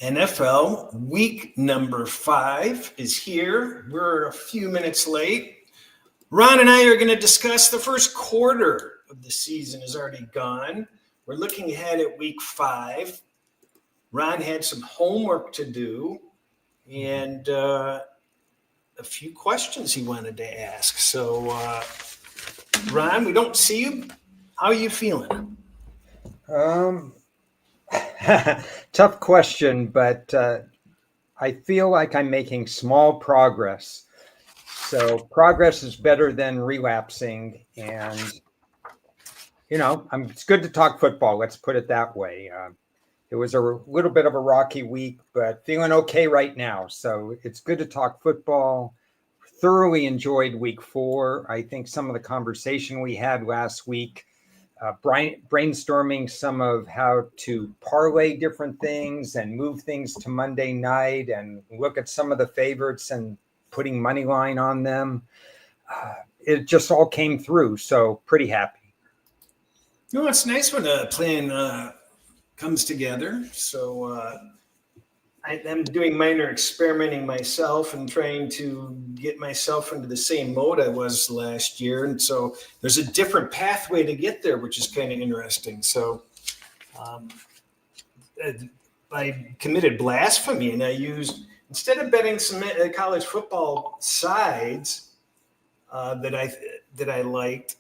NFL week number 5 is here. We're a few minutes late. Ron and I are going to discuss the first quarter of the season is already gone. We're looking ahead at week 5. Ron had some homework to do and a few questions he wanted to ask. So, Ron, we don't see you. How are you feeling? Tough question, but I feel like I'm making small progress. So progress is better than relapsing. And, it's good to talk football. Let's put it that way. It was a little bit of a rocky week, but feeling okay right now. So it's good to talk football. Thoroughly enjoyed week 4. I think some of the conversation we had last week, brainstorming some of how to parlay different things and move things to Monday night and look at some of the favorites and putting money line on them. It just all came through. So pretty happy. It's nice when a plan comes together. So I'm doing minor experimenting myself and trying to get myself into the same mode I was last year. And so there's a different pathway to get there, which is kind of interesting. So I committed blasphemy and I used, instead of betting some college football sides that I liked,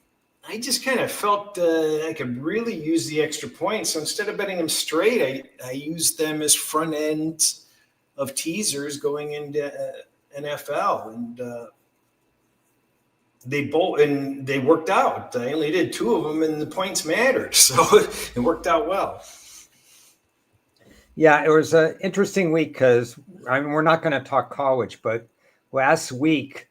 I just kind of felt I could really use the extra points. So instead of betting them straight, I used them as front ends of teasers going into NFL, and they worked out. I only did 2 of them, and the points mattered, so it worked out well. Yeah, it was an interesting week because we're not going to talk college, but last week.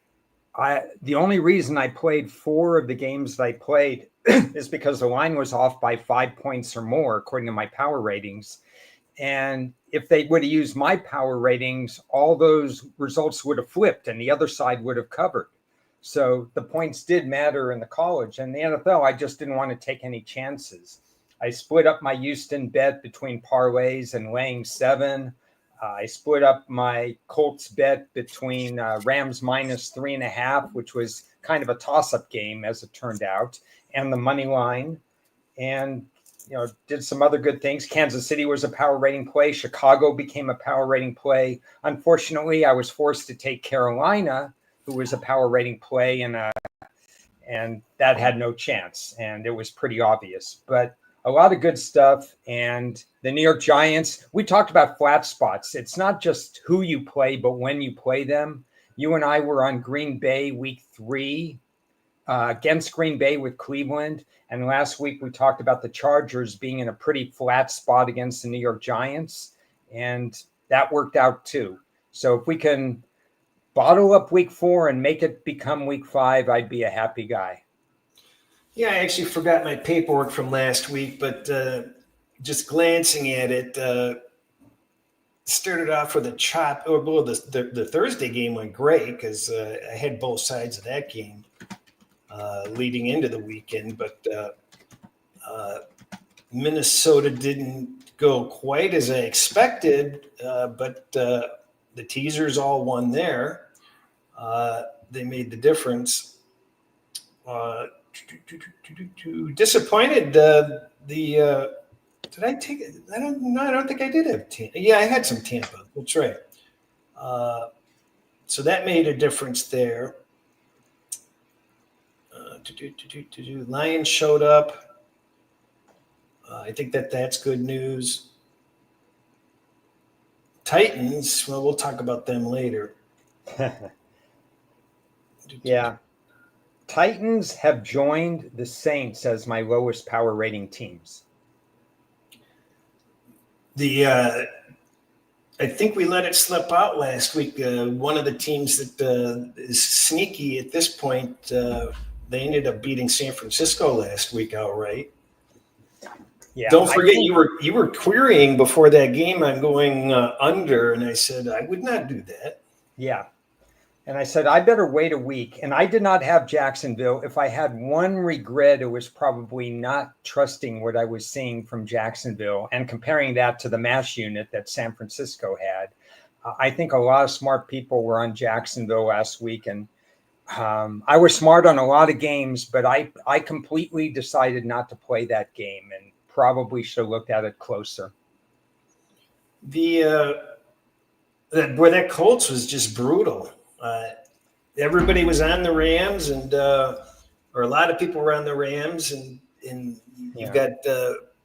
The only reason I played 4 of the games that I played is because the line was off by 5 points or more, according to my power ratings. And if they would have used my power ratings, all those results would have flipped and the other side would have covered. So the points did matter in the college. And the NFL, I just didn't want to take any chances. I split up my Houston bet between parlays and laying 7. I split up my Colts bet between Rams minus 3.5, which was kind of a toss-up game as it turned out, and the money line, and did some other good things. Kansas City was a power rating play. Chicago became a power rating play. Unfortunately, I was forced to take Carolina, who was a power rating play, and that had no chance, and it was pretty obvious. But a lot of good stuff. And the New York Giants, we talked about flat spots. It's not just who you play, but when you play them. You and I were on Green Bay week 3 against Green Bay with Cleveland. And last week we talked about the Chargers being in a pretty flat spot against the New York Giants. And that worked out too. So if we can bottle up week 4 and make it become week 5, I'd be a happy guy. Yeah, I actually forgot my paperwork from last week, but just glancing at it, started off with a chop. Well, the Thursday game went great because I had both sides of that game leading into the weekend, but Minnesota didn't go quite as I expected, but the teasers all won there. They made the difference. Disappointed. Did I take it? I don't think I did have Tampa. Yeah, I had some Tampa. That's right. So that made a difference there. Lions showed up. I think that's good news. Titans. Well, we'll talk about them later. Yeah. Titans have joined the Saints as my lowest power rating teams. I think we let it slip out last week. One of the teams that is sneaky at this point, they ended up beating San Francisco last week outright. Yeah, don't forget you were querying before that game on going under, and I said I would not do that. Yeah. And I said, I better wait a week. And I did not have Jacksonville. If I had one regret, it was probably not trusting what I was seeing from Jacksonville and comparing that to the mass unit that San Francisco had. I think a lot of smart people were on Jacksonville last week. And I was smart on a lot of games, but I completely decided not to play that game and probably should have looked at it closer. That Colts was just brutal. Everybody was on the Rams, or a lot of people were on the Rams, and you've got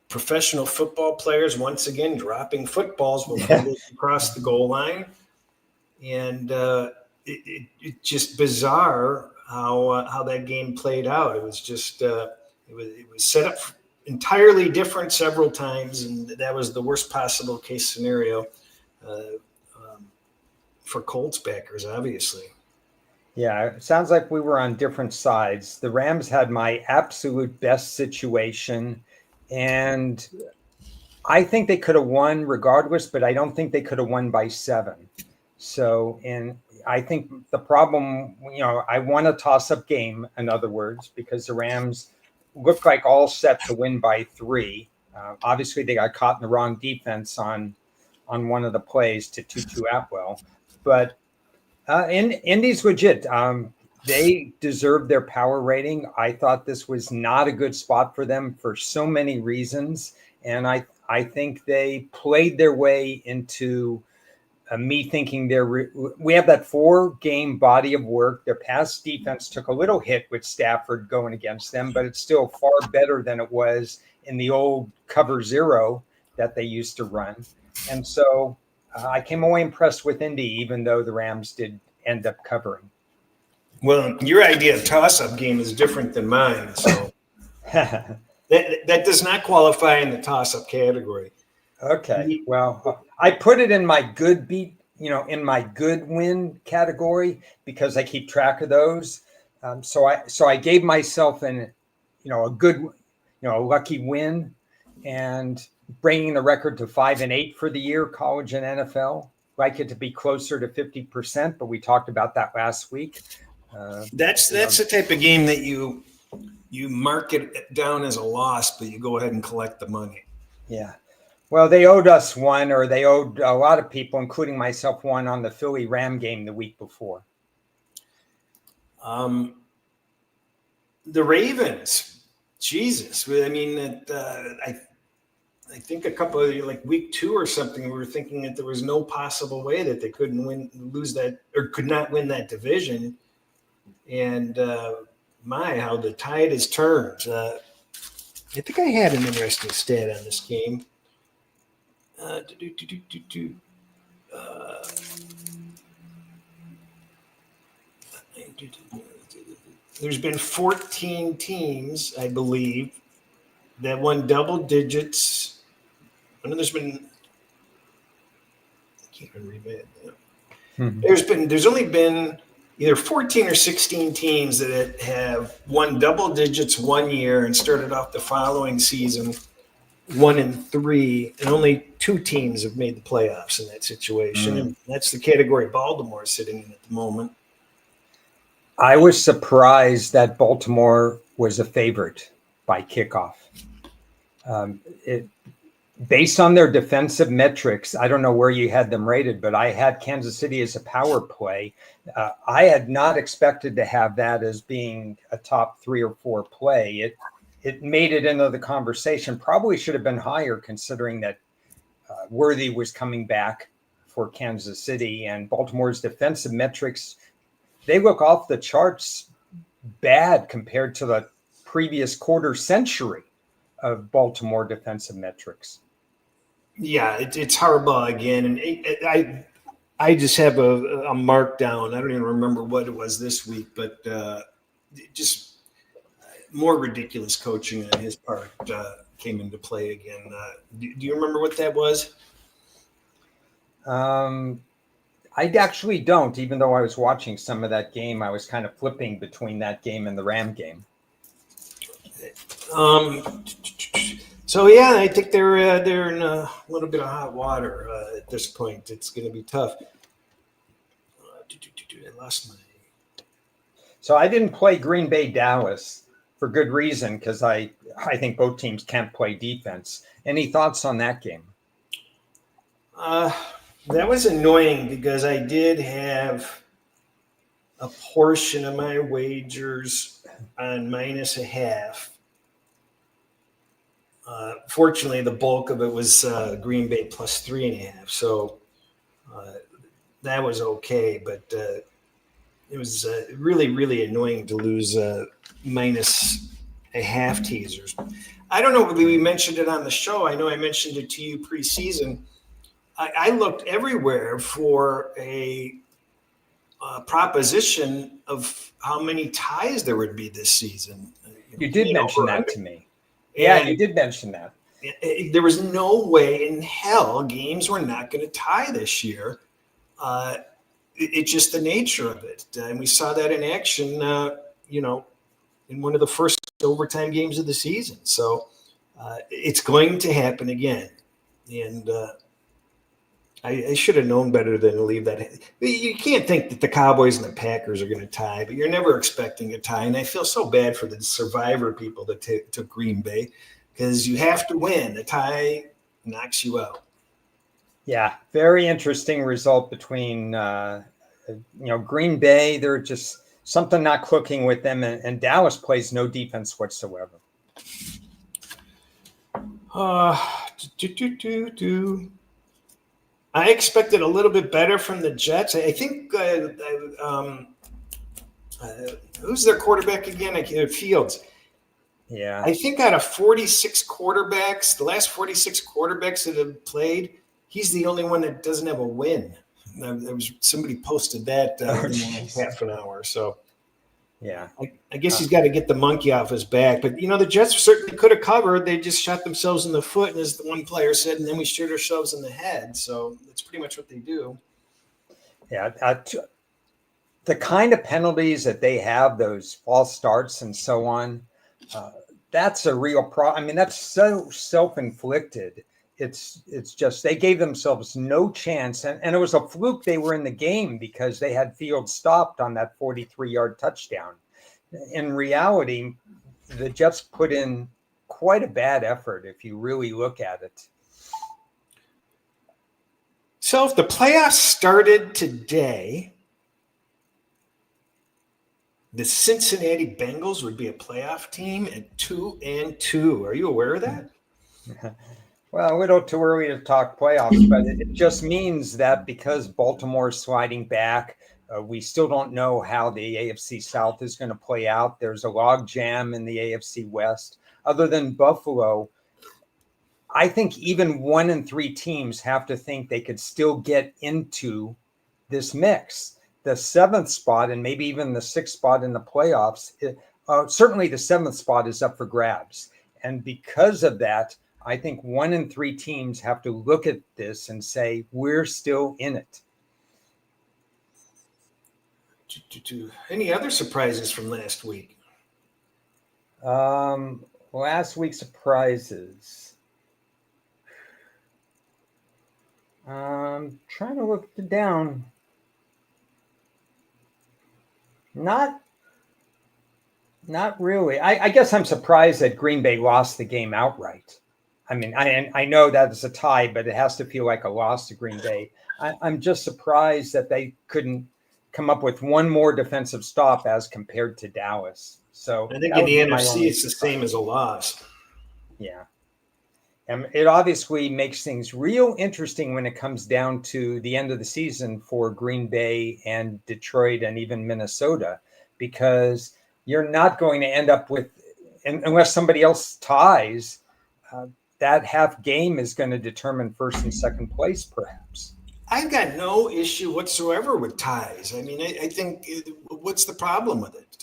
professional football players once again dropping footballs when they cross the goal line, and it's just bizarre how that game played out. It was just it was set up entirely different several times, and that was the worst possible case scenario for Colts backers, obviously. Yeah, it sounds like we were on different sides. The Rams had my absolute best situation, and I think they could have won regardless, but I don't think they could have won by 7. So, and I think the problem, I won a toss-up game, in other words, because the Rams looked like all set to win by 3. Obviously, they got caught in the wrong defense on one of the plays to Tutu Atwell, but Indy's legit. They deserved their power rating. I thought this was not a good spot for them for so many reasons, and I think they played their way into me thinking we have that 4-game body of work. Their pass defense took a little hit with Stafford going against them, but it's still far better than it was in the old cover 0 that they used to run. And so I came away impressed with Indy, even though the Rams did end up covering. Well, your idea of toss-up game is different than mine, so that does not qualify in the toss-up category. Okay, well, I put it in my good beat, in my good win category because I keep track of those. So I gave myself a good, a lucky win, and bringing the record to 5-8 for the year, college and NFL. Like it to be closer to 50%, but we talked about that last week. That's the type of game that you mark it down as a loss, but you go ahead and collect the money. Yeah. Well, they owed us one, or they owed a lot of people, including myself, one on the Philly Ram game the week before. The Ravens, Jesus. I mean, I think a couple of like week 2 or something, we were thinking that there was no possible way that they could not win that division. And how the tide has turned. I think I had an interesting stat on this game. There's been 14 teams, I believe, that won double digits. I know I can't even read that. Mm-hmm. There's only been either 14 or 16 teams that have won double digits one year and started off the following season 1-3, and only 2 teams have made the playoffs in that situation. And that's the category Baltimore is sitting in at the moment. I was surprised that Baltimore was a favorite by kickoff. Based on their defensive metrics, I don't know where you had them rated, but I had Kansas City as a power play. I had not expected to have that as being a top 3 or 4 play. It made it into the conversation. Probably should have been higher, considering that Worthy was coming back for Kansas City, and Baltimore's defensive metrics, they look off the charts bad compared to the previous quarter century of Baltimore defensive metrics. Yeah, it's Harbaugh again, and I just have a markdown. I don't even remember what it was this week, but just more ridiculous coaching on his part came into play again. Do you remember what that was? I actually don't, even though I was watching some of that game. I was kind of flipping between that game and the Ram game. So yeah, I think they're in a little bit of hot water at this point. It's going to be tough. I lost my. So I didn't play Green Bay Dallas for good reason because I think both teams can't play defense. Any thoughts on that game? That was annoying because I did have a portion of my wagers on -0.5. Fortunately, the bulk of it was Green Bay +3.5. So that was okay, but it was really, really annoying to lose -0.5 teasers. I don't know if we mentioned it on the show. I know I mentioned it to you preseason. I looked everywhere for a proposition of how many ties there would be this season. You did mention that to me. Yeah, you did mention that. There was no way in hell games were not going to tie this year. It's just the nature of it. And we saw that in action, in one of the first overtime games of the season. So it's going to happen again. And I should have known better than to leave that. You can't think that the Cowboys and the Packers are going to tie, but you're never expecting a tie. And I feel so bad for the survivor people that took Green Bay because you have to win. A tie knocks you out. Yeah, very interesting result between Green Bay. They're just something not clicking with them, and Dallas plays no defense whatsoever. I expected a little bit better from the Jets. I think who's their quarterback again? Fields. Yeah. I think out of 46 quarterbacks, the last 46 quarterbacks that have played, he's the only one that doesn't have a win. There was somebody posted that within half an hour. So yeah, I guess he's got to get the monkey off his back. But, the Jets certainly could have covered. They just shot themselves in the foot, and as the one player said, and then we shoot ourselves in the head. So that's pretty much what they do. Yeah. The kind of penalties that they have, those false starts and so on, that's a real problem. I mean, that's so self-inflicted. It's just they gave themselves no chance. And it was a fluke they were in the game because they had Fields stopped on that 43-yard touchdown. In reality, the Jets put in quite a bad effort if you really look at it. So if the playoffs started today, the Cincinnati Bengals would be a playoff team at 2-2. Are you aware of that? Well, a little too early to talk playoffs, but it just means that because Baltimore is sliding back, we still don't know how the AFC South is going to play out. There's a log jam in the AFC West. Other than Buffalo, I think even 1 and 3 teams have to think they could still get into this mix. The 7th spot and maybe even the 6th spot in the playoffs, certainly the 7th spot is up for grabs. And because of that, I think 1 and 3 teams have to look at this and say, we're still in it. Any other surprises from last week? Last week's surprises. Trying to look it down. Not really. I guess I'm surprised that Green Bay lost the game outright. I mean, I know that it's a tie, but it has to feel like a loss to Green Bay. I'm just surprised that they couldn't come up with one more defensive stop as compared to Dallas. So I think in the NFC, it's the same as a loss. Yeah. And it obviously makes things real interesting when it comes down to the end of the season for Green Bay and Detroit and even Minnesota, because you're not going to end up with, unless somebody else ties, that half game is going to determine first and second place, perhaps. I've got no issue whatsoever with ties. I mean, I think what's the problem with it?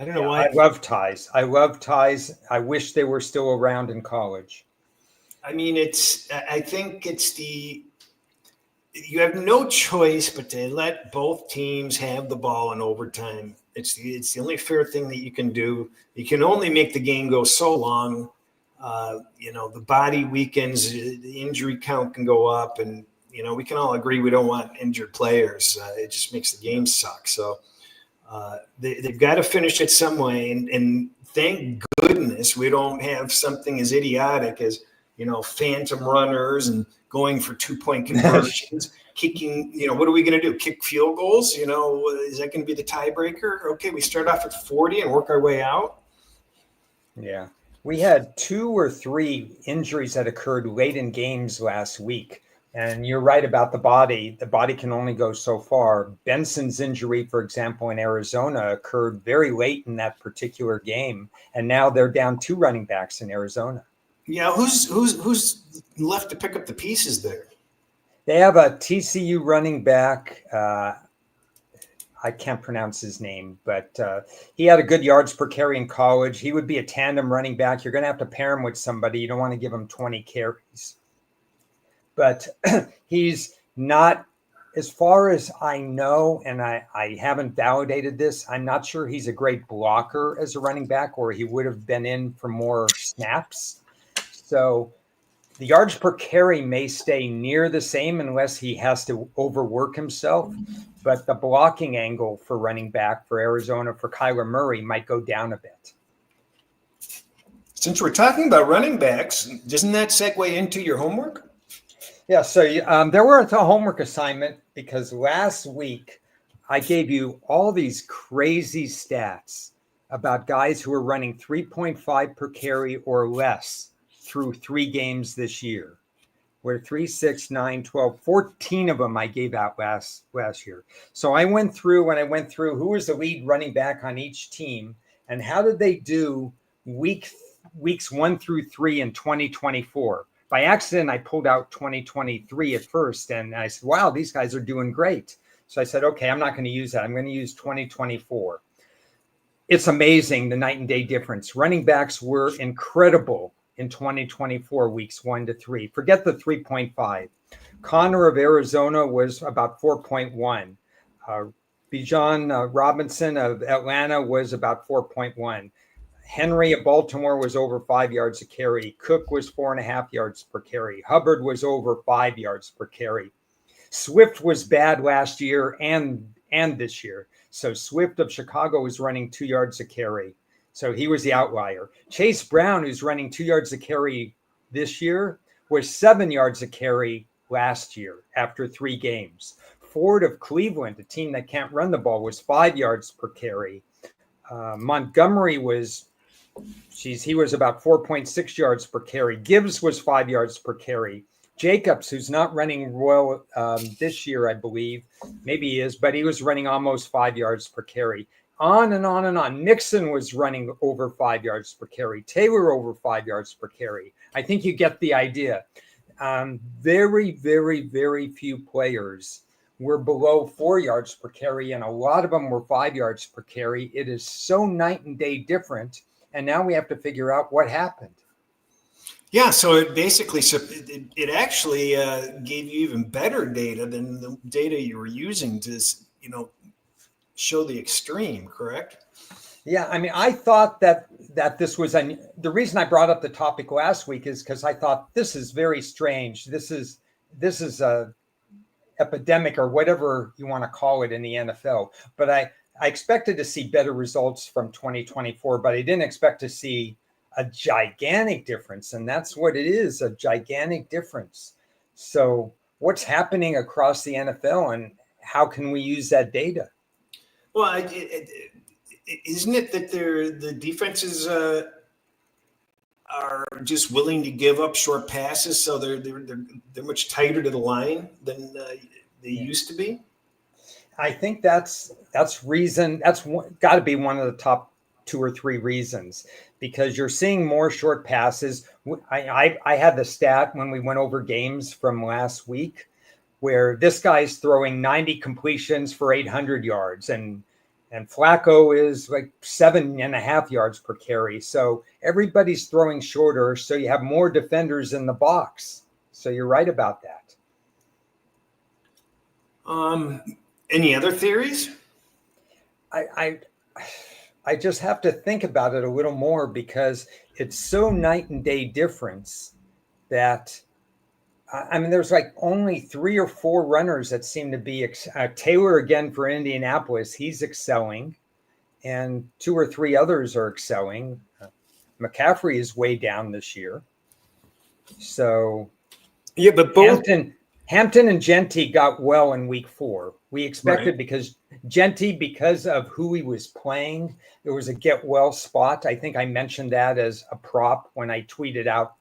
I don't know why. I love ties. I wish they were still around in college. I mean, I think you have no choice but to let both teams have the ball in overtime. It's the only fair thing that you can do. You can only make the game go so long. The body weakens, the injury count can go up, and we can all agree we don't want injured players. It just makes the game suck. So they've got to finish it some way. And thank goodness we don't have something as idiotic as, phantom runners and going for 2-point conversions, kicking, what are we going to do? Kick field goals? Is that going to be the tiebreaker? Okay, we start off at 40 and work our way out. Yeah. We had 2 or 3 injuries that occurred late in games last week. And you're right about the body. The body can only go so far. Benson's injury, for example, in Arizona occurred very late in that particular game. And now they're down 2 running backs in Arizona. Yeah, who's left to pick up the pieces there? They have a TCU running back. I can't pronounce his name, but he had a good yards per carry in college. He would be a tandem running back. You're going to have to pair him with somebody. You don't want to give him 20 carries. But he's not, as far as I know, and I haven't validated this, I'm not sure he's a great blocker as a running back, or he would have been in for more snaps. So the yards per carry may stay near the same unless he has to overwork himself. But the blocking angle for running back for Arizona for Kyler Murray might go down a bit. Since we're talking about running backs, doesn't that segue into your homework? Yeah, so there was a homework assignment because last week I gave you all these crazy stats about guys who are running 3.5 per carry or less through 3 games this year. Where 3, 6, 9, 12, 14 of them I gave out last year. So I went through who was the lead running back on each team and how did they do weeks 1 through 3 in 2024. By accident, I pulled out 2023 at first and I said, wow, these guys are doing great. So I said, okay, I'm not going to use that. I'm going to use 2024. It's amazing the night and day difference. Running backs were incredible in 2024, weeks 1 to 3. Forget the 3.5. Connor of Arizona was about 4.1. Bijan Robinson of Atlanta was about 4.1. Henry of Baltimore was over 5 yards a carry. Cook was 4.5 yards per carry. Hubbard was over 5 yards per carry. Swift was bad last year and this year. So Swift of Chicago was running 2 yards a carry. So he was the outlier. Chase Brown, who's running 2 yards a carry this year, was 7 yards a carry last year after 3 games. Ford of Cleveland, a team that can't run the ball, was 5 yards per carry. Montgomery he was about 4.6 yards per carry. Gibbs was 5 yards per carry. Jacobs, who's not running well this year, I believe, maybe he is, but he was running almost 5 yards per carry. On and on and on. Nixon was running over 5 yards per carry. Taylor over 5 yards per carry. I think you get the idea. Very, very, very few players were below 4 yards per carry, and a lot of them were 5 yards per carry. It is so night and day different, and now we have to figure out what happened. Yeah, so it actually gave you even better data than the data you were using to, show the extreme, correct? Yeah, I mean, I thought that this was the reason I brought up the topic last week is because I thought this is very strange. This is a epidemic or whatever you want to call it in the NFL. But I expected to see better results from 2024, but I didn't expect to see a gigantic difference. And that's what it is, a gigantic difference. So what's happening across the NFL and how can we use that data? Well, isn't it that the defenses are just willing to give up short passes, so they're much tighter to the line than they used to be? I think that's reason. That's got to be one of the top 2 or 3 reasons, because you're seeing more short passes. I had the stat when we went over games from last week where this guy's throwing 90 completions for 800 yards and Flacco is like 7.5 yards per carry. So everybody's throwing shorter. So you have more defenders in the box. So you're right about that. Any other theories? I just have to think about it a little more because it's so night and day difference that I mean, there's like only 3 or 4 runners that seem to be Taylor again for Indianapolis. He's excelling, and 2 or 3 others are excelling. McCaffrey is way down this year. So Yeah, but both Hampton and Genty got well in week 4. We expected right. because Genty, because of who he was playing, there was a get well spot. I think I mentioned that as a prop when I tweeted out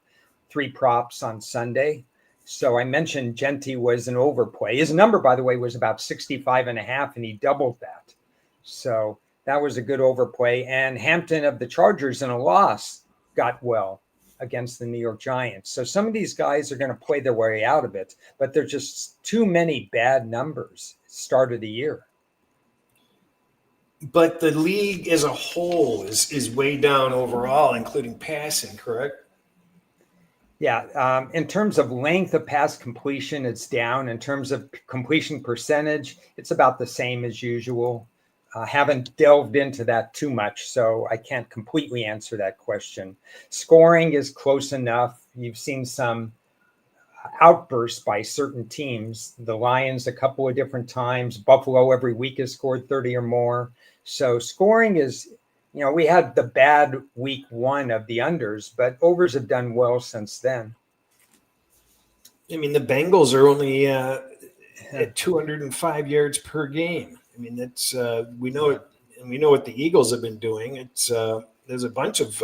3 props on Sunday. So I mentioned Genty was an overplay. His number, by the way, was about 65.5, and he doubled that. So that was a good overplay. And Hampton of the Chargers in a loss got well against the New York Giants. So some of these guys are going to play their way out of it, but there's just too many bad numbers start of the year. But the league as a whole is way down overall, including passing, correct? Yeah. In terms of length of pass completion, it's down. In terms of completion percentage, it's about the same as usual. Haven't delved into that too much, so I can't completely answer that question. Scoring is close enough. You've seen some outbursts by certain teams. The Lions a couple of different times. Buffalo every week has scored 30 or more. So scoring is, we had the bad week 1 of the unders, but overs have done well since then. I mean, the Bengals are only at 205 yards per game. I mean, that's we know it, and we know what the Eagles have been doing. It's there's a bunch of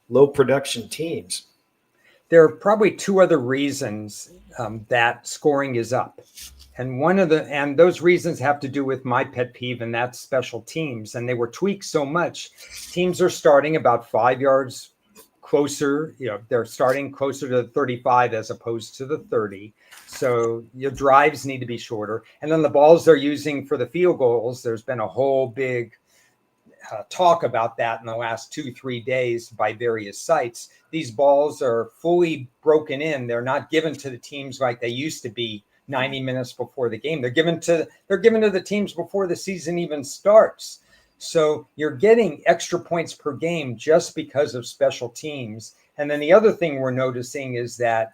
low production teams. There are probably 2 other reasons that scoring is up. And those reasons have to do with my pet peeve, and that's special teams. And they were tweaked so much. Teams are starting about 5 yards closer. They're starting closer to the 35 as opposed to the 30. So your drives need to be shorter. And then the balls they're using for the field goals, there's been a whole big talk about that in the last 2-3 days by various sites. These balls are fully broken in. They're not given to the teams like they used to be 90 minutes before the game. They're given to the teams before the season even starts. So you're getting extra points per game just because of special teams. And then the other thing we're noticing is that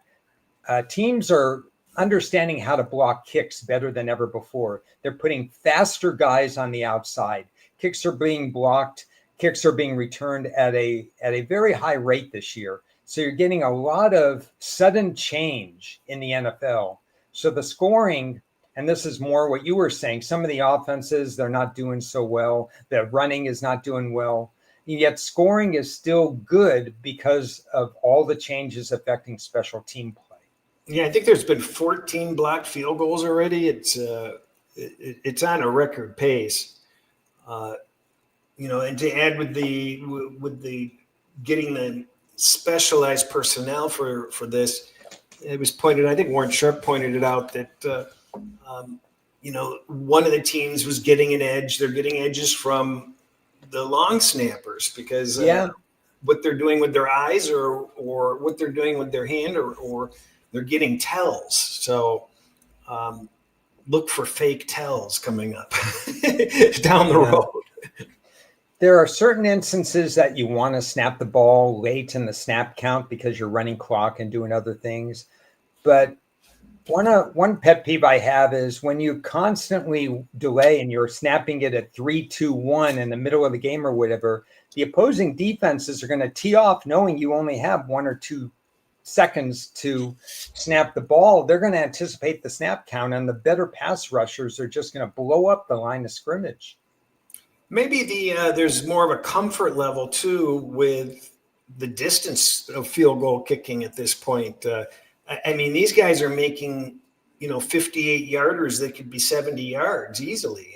teams are understanding how to block kicks better than ever before. They're putting faster guys on the outside. Kicks are being blocked. Kicks are being returned at a very high rate this year. So you're getting a lot of sudden change in the NFL. So the scoring, and this is more what you were saying, some of the offenses, they're not doing so well. The running is not doing well. Yet scoring is still good because of all the changes affecting special team play. Yeah, I think there's been 14 blocked field goals already. It's on a record pace. And to add with the getting the specialized personnel for this, it was pointed, I think Warren Sharp pointed it out that, one of the teams was getting an edge. They're getting edges from the long snappers because what they're doing with their eyes or what they're doing with their hand or they're getting tells. So look for fake tells coming up down the road. There are certain instances that you want to snap the ball late in the snap count because you're running clock and doing other things. But one pet peeve I have is when you constantly delay and you're snapping it at 3, 2, 1 in the middle of the game or whatever, the opposing defenses are going to tee off knowing you only have 1 or 2 seconds to snap the ball. They're going to anticipate the snap count, and the better pass rushers are just going to blow up the line of scrimmage. Maybe there's more of a comfort level too with the distance of field goal kicking at this point. I mean, these guys are making 58 yarders that could be 70 yards easily.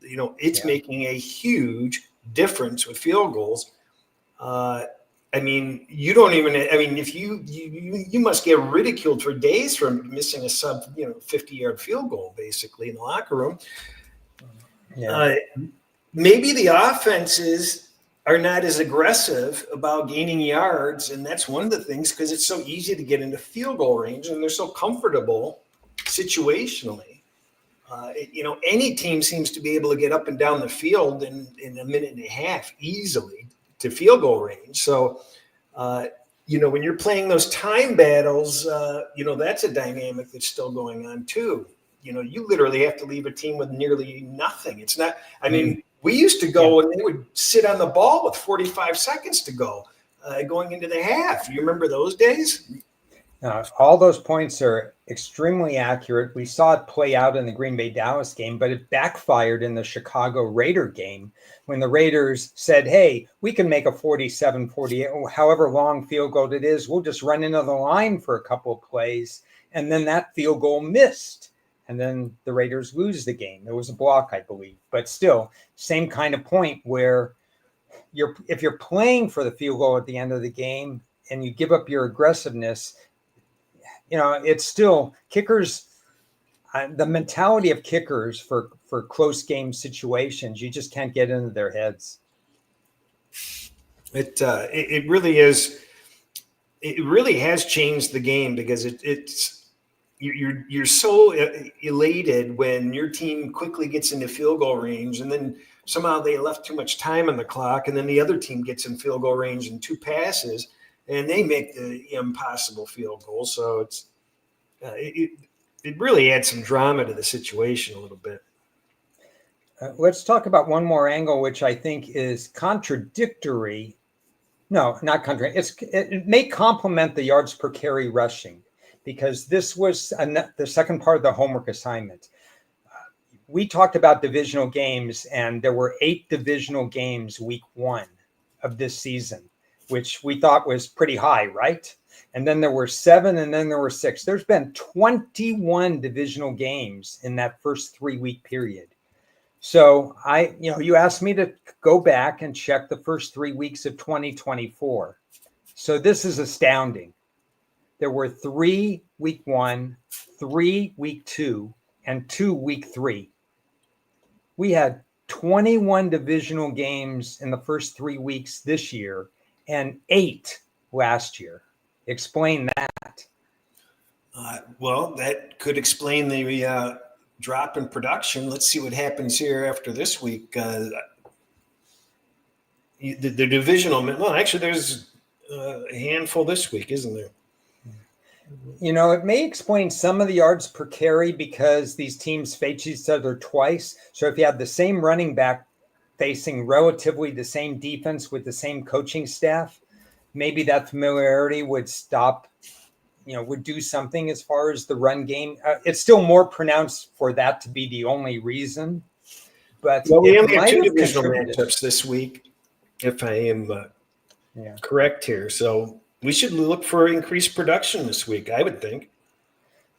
It's making a huge difference with field goals. I mean, you don't even. I mean, if you must get ridiculed for days for missing a sub 50-yard field goal basically in the locker room. Yeah. Maybe the offenses are not as aggressive about gaining yards, and that's one of the things because it's so easy to get into field goal range, and they're so comfortable situationally. Any team seems to be able to get up and down the field in a minute and a half easily to field goal range. So, when you're playing those time battles, that's a dynamic that's still going on too. You literally have to leave a team with nearly nothing. It's not, I mean, we used to go and they would sit on the ball with 45 seconds to go going into the half. You remember those days? All those points are extremely accurate. We saw it play out in the Green Bay Dallas game, but it backfired in the Chicago Raider game when the Raiders said, hey, we can make a 47, 48, however long field goal it is. We'll just run into the line for a couple of plays. And then that field goal missed. And then the Raiders lose the game. There was a block, I believe. But still, same kind of point where if you're playing for the field goal at the end of the game and you give up your aggressiveness, it's still kickers. The mentality of kickers for close game situations, you just can't get into their heads. It really is. It really has changed the game because you're so elated when your team quickly gets into field goal range, and then somehow they left too much time on the clock, and then the other team gets in field goal range in 2 passes. And they make the impossible field goal. So it really adds some drama to the situation a little bit. Let's talk about one more angle, which I think is contradictory. No, not contradictory. It may complement the yards per carry rushing, because this was the second part of the homework assignment. We talked about divisional games, and there were 8 divisional games week 1 of this season, which we thought was pretty high, right? And then there were 7, and then there were 6. There's been 21 divisional games in that first 3-week period. So you asked me to go back and check the first 3 weeks of 2024. So this is astounding. There were 3 week 1, 3 week 2, and 2 week 3. We had 21 divisional games in the first 3 weeks this year, and 8 last year. Explain that. Well, that could explain the drop in production. Let's see what happens here after this week. The divisional, well, actually, there's a handful this week, isn't there? It may explain some of the yards per carry because these teams face each other twice. So if you have the same running back facing relatively the same defense with the same coaching staff, maybe that familiarity would would do something as far as the run game. It's still more pronounced for that to be the only reason. But we only have 2 divisional matchups this week, if I am correct here. So we should look for increased production this week, I would think.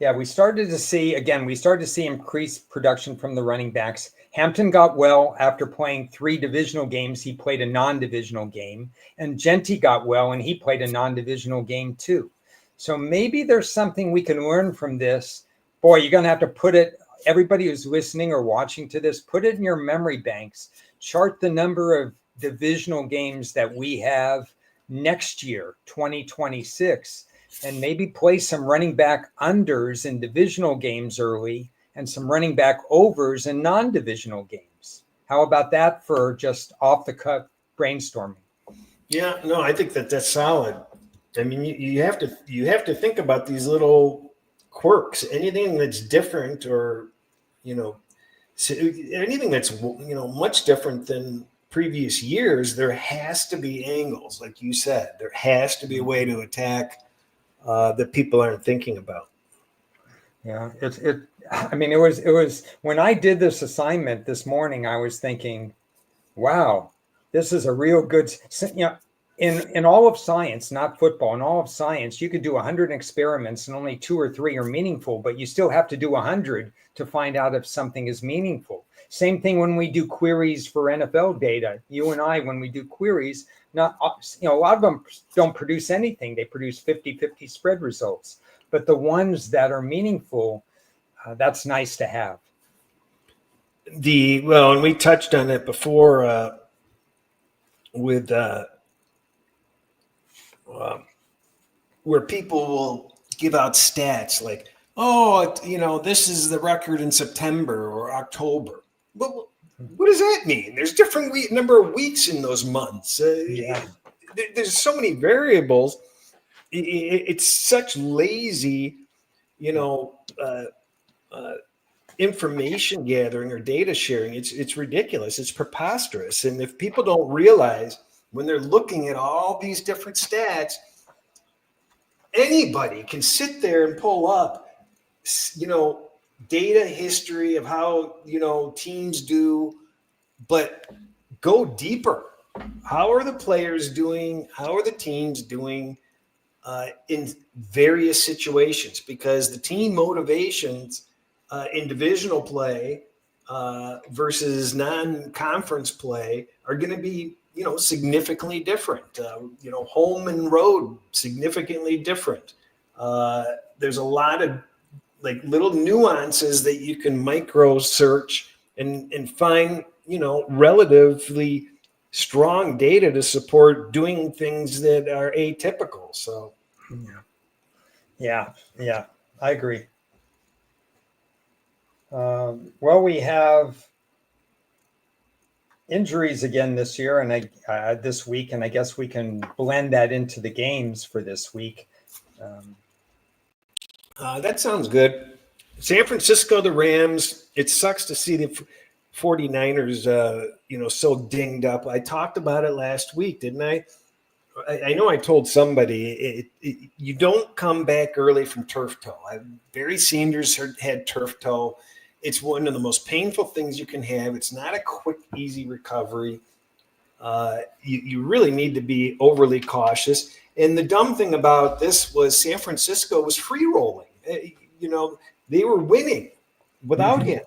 Yeah, we started to see increased production from the running backs. Hampton got well after playing 3 divisional games. He played a non-divisional game. And Genty got well, and he played a non-divisional game too. So maybe there's something we can learn from this. Boy, you're going to have to put it, everybody who's listening or watching to this, put it in your memory banks. Chart the number of divisional games that we have next year, 2026. And maybe play some running back unders in divisional games early and some running back overs in non-divisional games. How about that for just off-the-cuff brainstorming? Yeah, no, I think that's solid. I mean, you have to think about these little quirks. Anything that's different, or anything that's much different than previous years, there has to be angles, like you said. There has to be a way to attack that people aren't thinking about. Yeah, it was when I did this assignment this morning, I was thinking, wow, this is a real good, in all of science, not football, in all of science, you could do 100 experiments and only 2 or 3 are meaningful, but you still have to do 100 to find out if something is meaningful. Same thing when we do queries for NFL data. You and I, when we do queries, a lot of them don't produce anything. They produce 50-50 spread results. But the ones that are meaningful, that's nice to have. And we touched on it before with where people will give out stats like, this is the record in September or October. Well, what does that mean? There's different number of weeks in those months. There's so many variables. it's such lazy, you know, information gathering or data sharing. It's ridiculous. It's preposterous. And if people don't realize when they're looking at all these different stats, anybody can sit there and pull up, you know, data history of how, you know, teams do, but go deeper. How are the players doing? How are the teams doing in various situations? Because the team motivations in divisional play versus non-conference play are going to be, you know, significantly different. You know, home and road significantly different. There's a lot of like little nuances that you can micro search and find, you know, relatively strong data to support doing things that are atypical. So Yeah, I agree. Well, we have injuries again this year and this week, and I guess we can blend that into the games for this week. That sounds good. San Francisco, the Rams, it sucks to see the 49ers, you know, so dinged up. I talked about it last week, didn't I? I know I told somebody you don't come back early from turf toe. Barry Sanders had turf toe. It's one of the most painful things you can have. It's not a quick, easy recovery. You really need to be overly cautious. And the dumb thing about this was San Francisco was free rolling. You know, they were winning without him.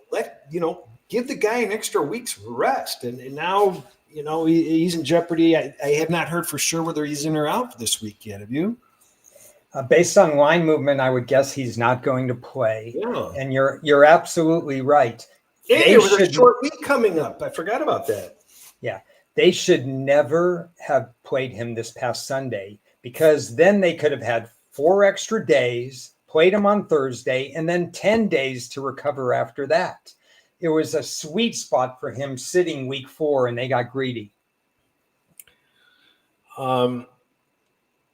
Give the guy an extra week's rest. And now, you know, he's in jeopardy. I have not heard for sure whether he's in or out this week yet. Have you? Based on line movement, I would guess he's not going to play. Yeah. And you're absolutely right. And there was a short week coming up. I forgot about that. Yeah. They should never have played him this past Sunday, because then they could have had 4 extra days, played him on Thursday, and then 10 days to recover after that. It was a sweet spot for him sitting week 4, and they got greedy.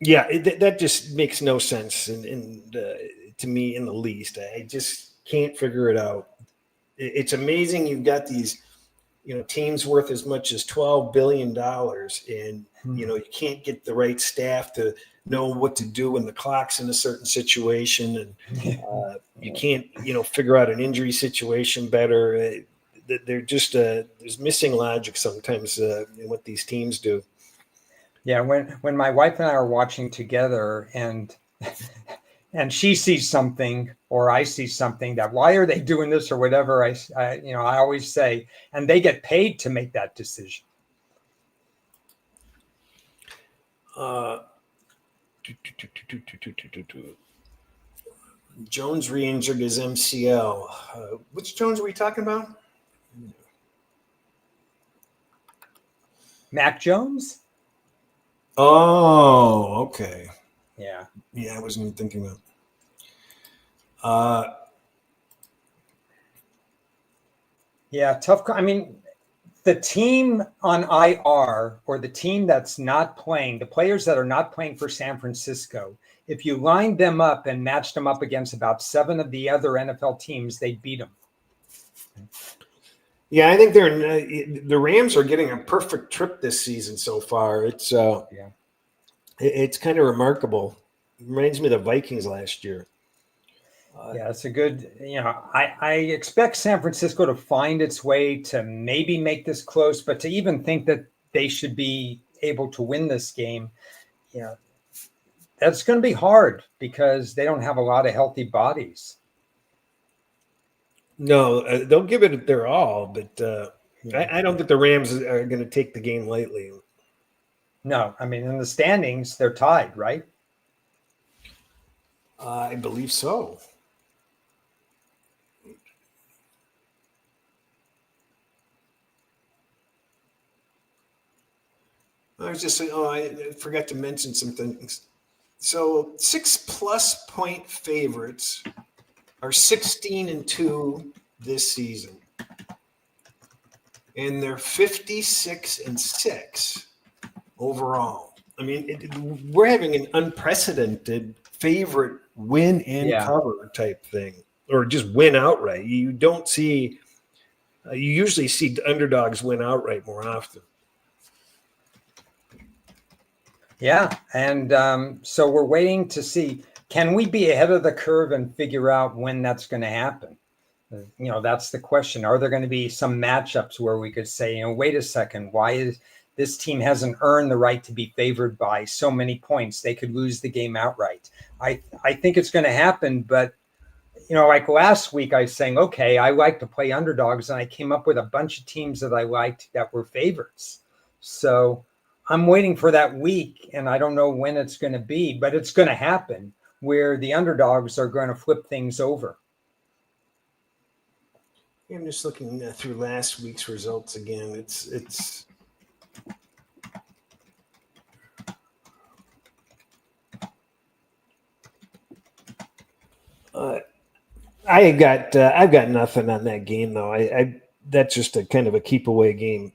Yeah, that just makes no sense to me in the least. I just can't figure it out. It's amazing you've got these, you know, teams worth as much as $12 billion, and, you know, you can't get the right staff to know what to do when the clock's in a certain situation, and you can't, you know, figure out an injury situation better. They're just there's missing logic sometimes in what these teams do. Yeah, when my wife and I are watching together and she sees something or I see something that, why are they doing this or whatever, I always say, and they get paid to make that decision. Jones re-injured his MCL. Which Jones are we talking about? Mac Jones? Oh, okay. Yeah, I wasn't even thinking about. Yeah, tough. I mean, the team on IR, or the team that's not playing, the players that are not playing for San Francisco, if you lined them up and matched them up against about 7 of the other NFL teams, they'd beat them. Yeah, I think the Rams are getting a perfect trip this season so far. It's it's kind of remarkable. It reminds me of the Vikings last year. Yeah, it's a good, I expect San Francisco to find its way to maybe make this close, but to even think that they should be able to win this game, that's going to be hard because they don't have a lot of healthy bodies. No, they'll give it their all, but I don't think the Rams are going to take the game lightly. No, I mean, in the standings, they're tied, right? I believe so. I was just saying, I forgot to mention some things. So 6+ point favorites are 16-2 this season. And they're 56-6 overall. I I mean, we're having an unprecedented favorite win and cover type thing, or just win outright. You don't see, you usually see underdogs win outright more often. Yeah. And so we're waiting to see, can we be ahead of the curve and figure out when that's going to happen? That's the question. Are there going to be some matchups where we could say, wait a second, why is this team hasn't earned the right to be favored by so many points? They could lose the game outright. I think it's going to happen, but like last week, I was saying, okay, I like to play underdogs, and I came up with a bunch of teams that I liked that were favorites. So I'm waiting for that week, and I don't know when it's going to be, but it's going to happen where the underdogs are going to flip things over. I'm just looking through last week's results again. It's I've got nothing on that game though. I that's just a kind of a keep away game.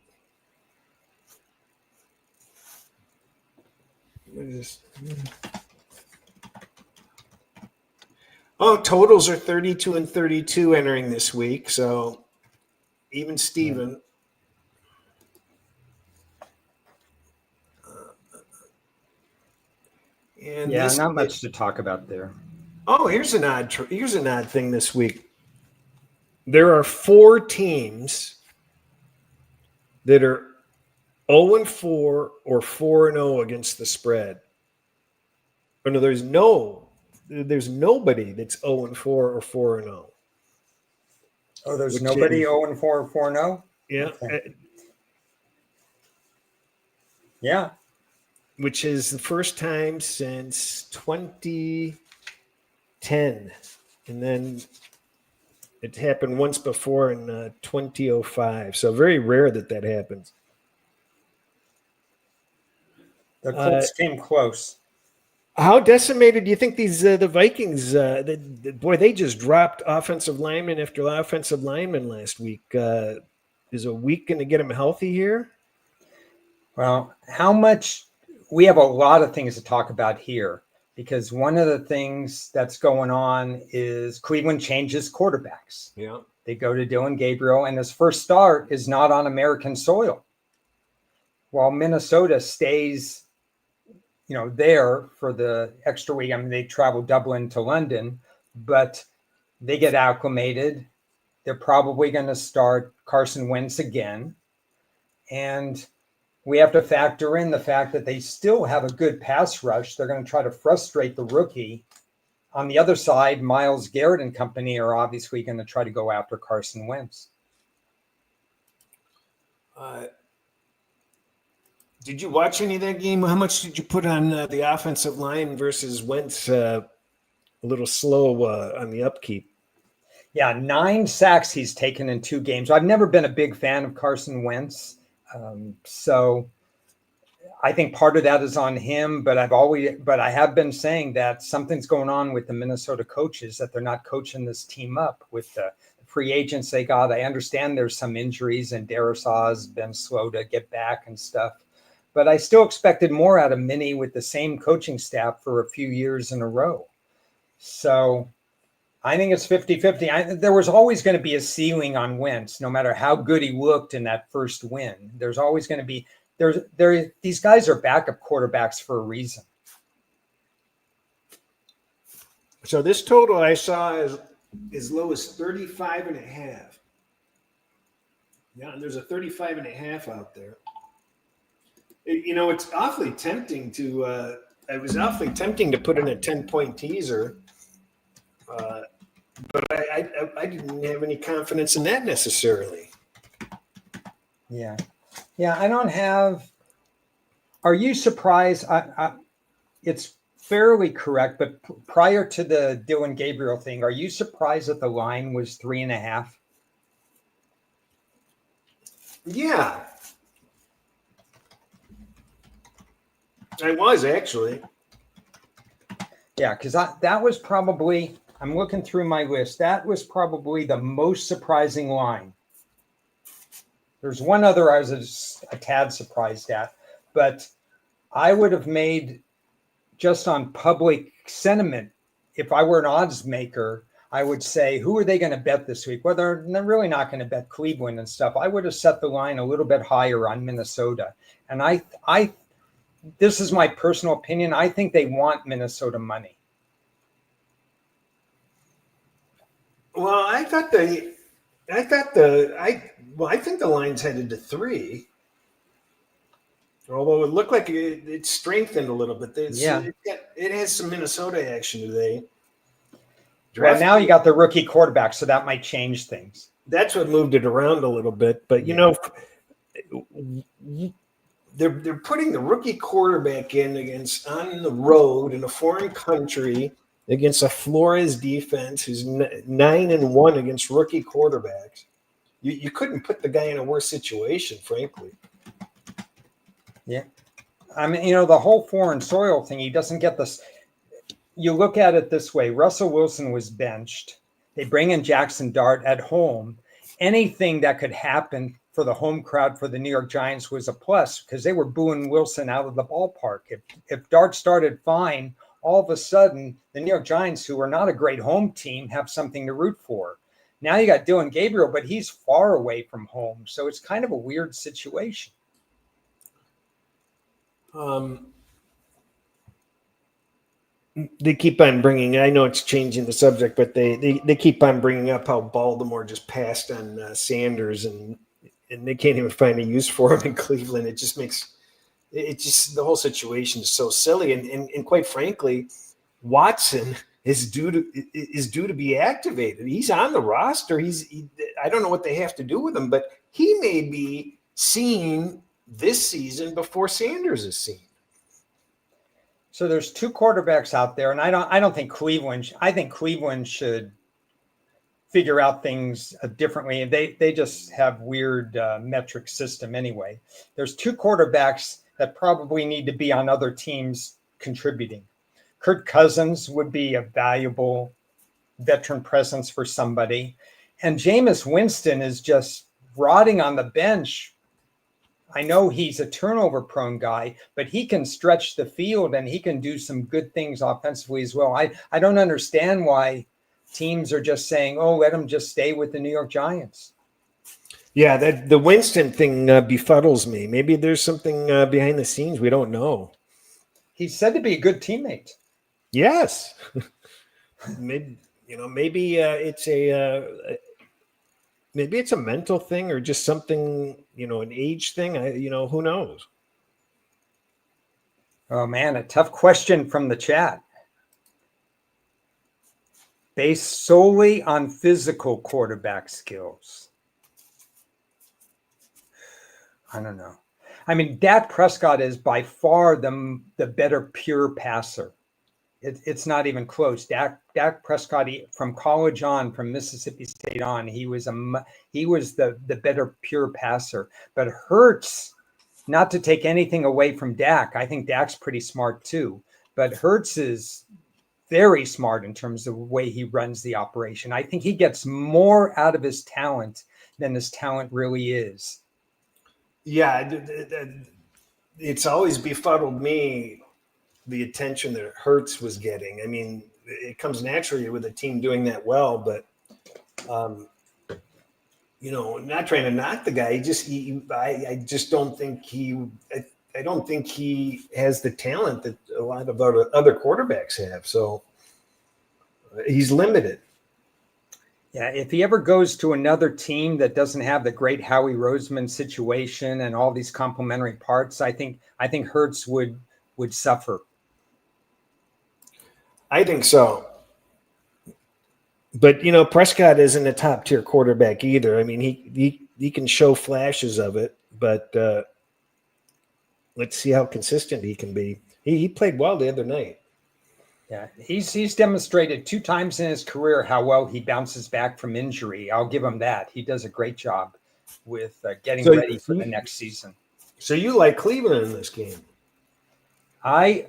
Totals are 32 and 32 entering this week, so even Steven. And not much to talk about there. Oh, here's an odd thing this week. There are 4 teams that are 0-4 or 4-0 against the spread. Oh, no, there's nobody that's 0-4 or 4-0. Oh, there's nobody 0-4 or 4-0? Yeah. Okay. Yeah. Which is the first time since 2010. And then it happened once before in 2005. So very rare that happens. The Colts came close. How decimated do you think the Vikings? They just dropped offensive lineman after offensive lineman last week. Is a week going to get them healthy here? Well, how much? We have a lot of things to talk about here because one of the things that's going on is Cleveland changes quarterbacks. Yeah, they go to Dylan Gabriel, and his first start is not on American soil, while Minnesota stays there for the extra week. I mean, they travel Dublin to London, but they get acclimated. They're probably going to start Carson Wentz again. And we have to factor in the fact that they still have a good pass rush. They're going to try to frustrate the rookie. On the other side, Myles Garrett and company are obviously going to try to go after Carson Wentz. Did you watch any of that game? How much did you put on the offensive line versus Wentz? A little slow on the upkeep. Yeah, 9 sacks he's taken in 2 games. I've never been a big fan of Carson Wentz. So I think part of that is on him, but I have been saying that something's going on with the Minnesota coaches, that they're not coaching this team up with the free agents they got. I understand there's some injuries and Darisaw has been slow to get back and stuff, but I still expected more out of Minnie with the same coaching staff for a few years in a row. So I think it's 50-50. There was always going to be a ceiling on Wentz, no matter how good he looked in that first win. There's always going to be these guys are backup quarterbacks for a reason. So this total I saw is as low as 35.5. Yeah, and there's a 35.5 out there. It's awfully tempting to. It was awfully tempting to put in a 10-point teaser. But I didn't have any confidence in that necessarily. Yeah, I don't have. Are you surprised? It's fairly correct, but prior to the Dylan Gabriel thing, are you surprised that the line was 3.5? Yeah, I was actually. Yeah, because that was probably. I'm looking through my list. That was probably the most surprising line. There's one other I was a tad surprised at, but I would have made just on public sentiment. If I were an odds maker, I would say, who are they going to bet this week? Well, they're really not going to bet Cleveland and stuff. I would have set the line a little bit higher on Minnesota. And this is my personal opinion. I think they want Minnesota money. Well, I think the line's headed to 3. Although it looked like it strengthened a little bit. It has some Minnesota action today. Well, now you got the rookie quarterback, so that might change things. That's what moved it around a little bit. But, they're putting the rookie quarterback on the road in a foreign country against a Flores defense who's 9-1 against rookie quarterbacks. You couldn't put the guy in a worse situation, frankly. Yeah. I mean, the whole foreign soil thing, he doesn't get this. You look at it this way. Russell Wilson was benched. They bring in Jackson Dart at home. Anything that could happen for the home crowd for the New York Giants was a plus because they were booing Wilson out of the ballpark. If Dart started fine, all of a sudden, the New York Giants, who are not a great home team, have something to root for. Now you got Dylan Gabriel, but he's far away from home. So it's kind of a weird situation. They keep on bringing, I know it's changing the subject, but they keep on bringing up how Baltimore just passed on Sanders and they can't even find a use for him in Cleveland. It just makes the whole situation is so silly. And quite frankly, Watson is due to be activated. He's on the roster. I don't know what they have to do with him, but he may be seen this season before Sanders is seen. So there's 2 quarterbacks out there, and I don't think Cleveland. I think Cleveland should figure out things differently. They just have weird metric system anyway. There's 2 quarterbacks that probably need to be on other teams contributing. Kirk Cousins would be a valuable veteran presence for somebody, and Jameis Winston is just rotting on the bench. I know he's a turnover-prone guy, but he can stretch the field and he can do some good things offensively as well. I don't understand why teams are just saying, "Oh, let him just stay with the New York Giants." Yeah, the Winston thing befuddles me. Maybe there's something behind the scenes we don't know. He's said to be a good teammate. Yes, maybe it's a mental thing or just something, an age thing. Who knows? Oh man, a tough question from the chat. Based solely on physical quarterback skills. I don't know. I mean, Dak Prescott is by far the better pure passer. It's not even close. Dak Prescott, from college on, from Mississippi State on, he was the better pure passer. But Hurts, not to take anything away from Dak, I think Dak's pretty smart too. But Hurts is very smart in terms of the way he runs the operation. I think he gets more out of his talent than his talent really is. Yeah, it's always befuddled me, the attention that Hurts was getting. I mean, it comes naturally with a team doing that well, but not trying to knock the guy. I just don't think I don't think he has the talent that a lot of other quarterbacks have. So he's limited. Yeah, if he ever goes to another team that doesn't have the great Howie Roseman situation and all these complementary parts, I think Hurts would suffer. I think so. But Prescott isn't a top tier quarterback either. I mean, he can show flashes of it, but let's see how consistent he can be. He played well the other night. Yeah, he's demonstrated 2 times in his career how well he bounces back from injury. I'll give him that. He does a great job with getting ready for the next season. So you like Cleveland in this game? I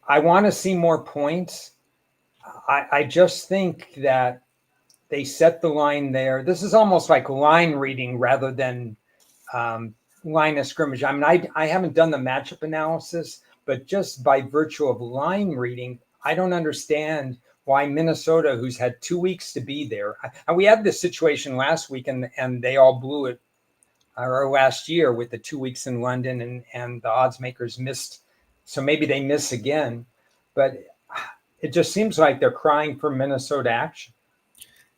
want to see more points. I just think that they set the line there. This is almost like line reading rather than line of scrimmage. I mean, I haven't done the matchup analysis, but just by virtue of line reading, I don't understand why Minnesota, who's had 2 weeks to be there, and we had this situation last week, and they all blew it, or last year with the 2 weeks in London, and the odds makers missed, so maybe they miss again, but it just seems like they're crying for Minnesota action.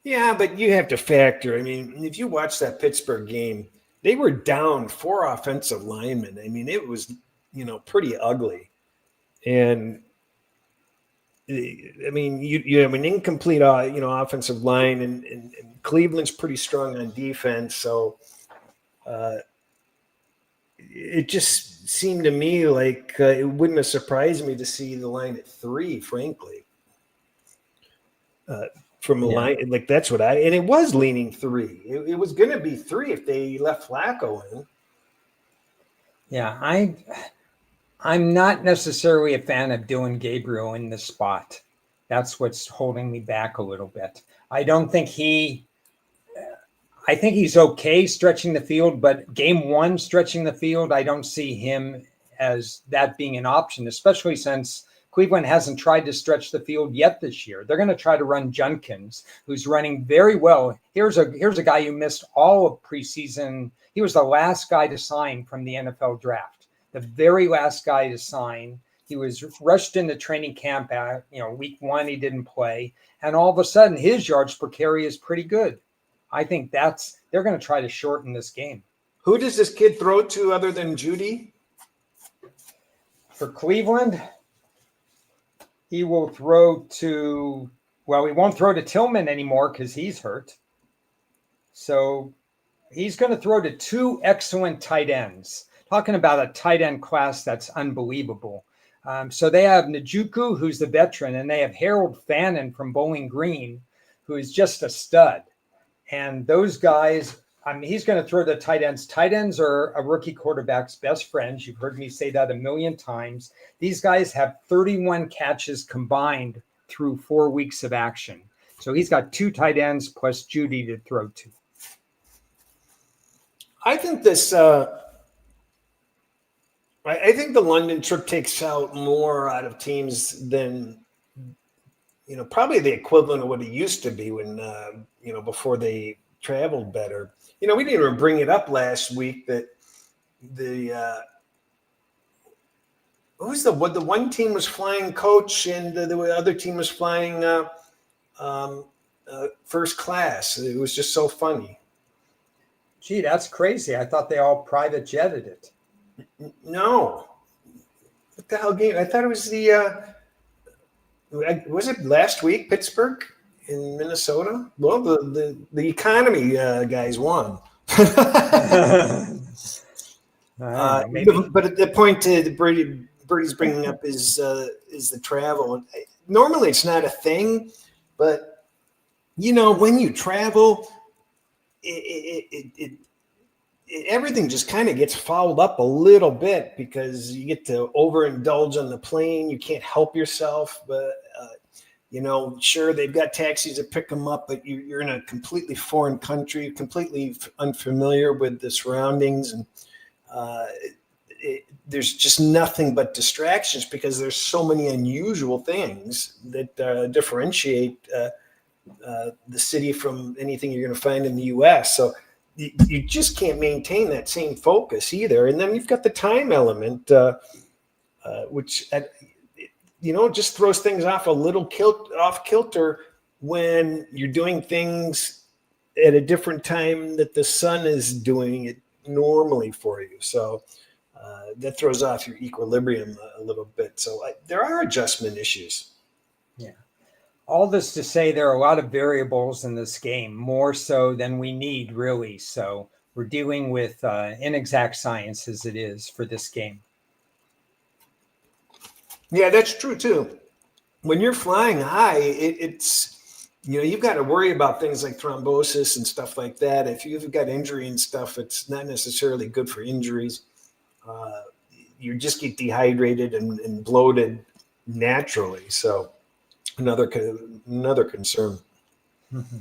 Yeah, but you have to factor. I mean, if you watch that Pittsburgh game, they were down 4 offensive linemen. It was, pretty ugly. And you have an incomplete, offensive line, and Cleveland's pretty strong on defense. So it just seemed to me like it wouldn't have surprised me to see the line at 3, frankly. From a line, like that's what and it was leaning 3. It was going to be 3 if they left Flacco in. Yeah, I'm not necessarily a fan of Dylan Gabriel in this spot. That's what's holding me back a little bit. I think he's okay stretching the field, but game 1 stretching the field, I don't see him as that being an option, especially since Cleveland hasn't tried to stretch the field yet this year. They're going to try to run Junkins, who's running very well. Here's a guy who missed all of preseason. He was the last guy to sign from the NFL draft, the very last guy to sign. He was rushed into training camp at, week 1, he didn't play. And all of a sudden, his yards per carry is pretty good. I think they're going to try to shorten this game. Who does this kid throw to other than Judy? For Cleveland, he will throw to, he won't throw to Tillman anymore because he's hurt. So he's going to throw to 2 excellent tight ends. Talking about a tight end class that's unbelievable. So they have Njoku, who's the veteran, and they have Harold Fannin from Bowling Green, who is just a stud. And those guys, he's going to throw the tight ends. Tight ends are a rookie quarterback's best friends. You've heard me say that a million times. These guys have 31 catches combined through 4 weeks of action. So he's got 2 tight ends plus Judy to throw to. I think this. I think the London trip takes out more out of teams than, probably the equivalent of what it used to be when, before they traveled better. We didn't even bring it up last week that the one team was flying coach and the other team was flying first class. It was just so funny. Gee, that's crazy. I thought they all private jetted it. No. What the hell game? I thought it was was it last week, Pittsburgh in Minnesota? Well, the economy guys won. Maybe. But the point Birdie's bringing up is the travel. Normally it's not a thing, but when you travel, everything just kind of gets fouled up a little bit because you get to overindulge on the plane. You can't help yourself, but sure, they've got taxis that pick them up, but you're in a completely foreign country, completely unfamiliar with the surroundings, and there's just nothing but distractions because there's so many unusual things that differentiate the city from anything you're going to find in the U.S. So you just can't maintain that same focus either. And then you've got the time element, which just throws things off a little off kilter when you're doing things at a different time that the sun is doing it normally for you. So that throws off your equilibrium a little bit. So there are adjustment issues. Yeah. All this to say there are a lot of variables in this game, more so than we need, really. So we're dealing with inexact science as it is for this game. Yeah, that's true, too. When you're flying high, it's you've got to worry about things like thrombosis and stuff like that. If you've got injury and stuff, it's not necessarily good for injuries. You just get dehydrated and bloated naturally. So another concern. Mm-hmm.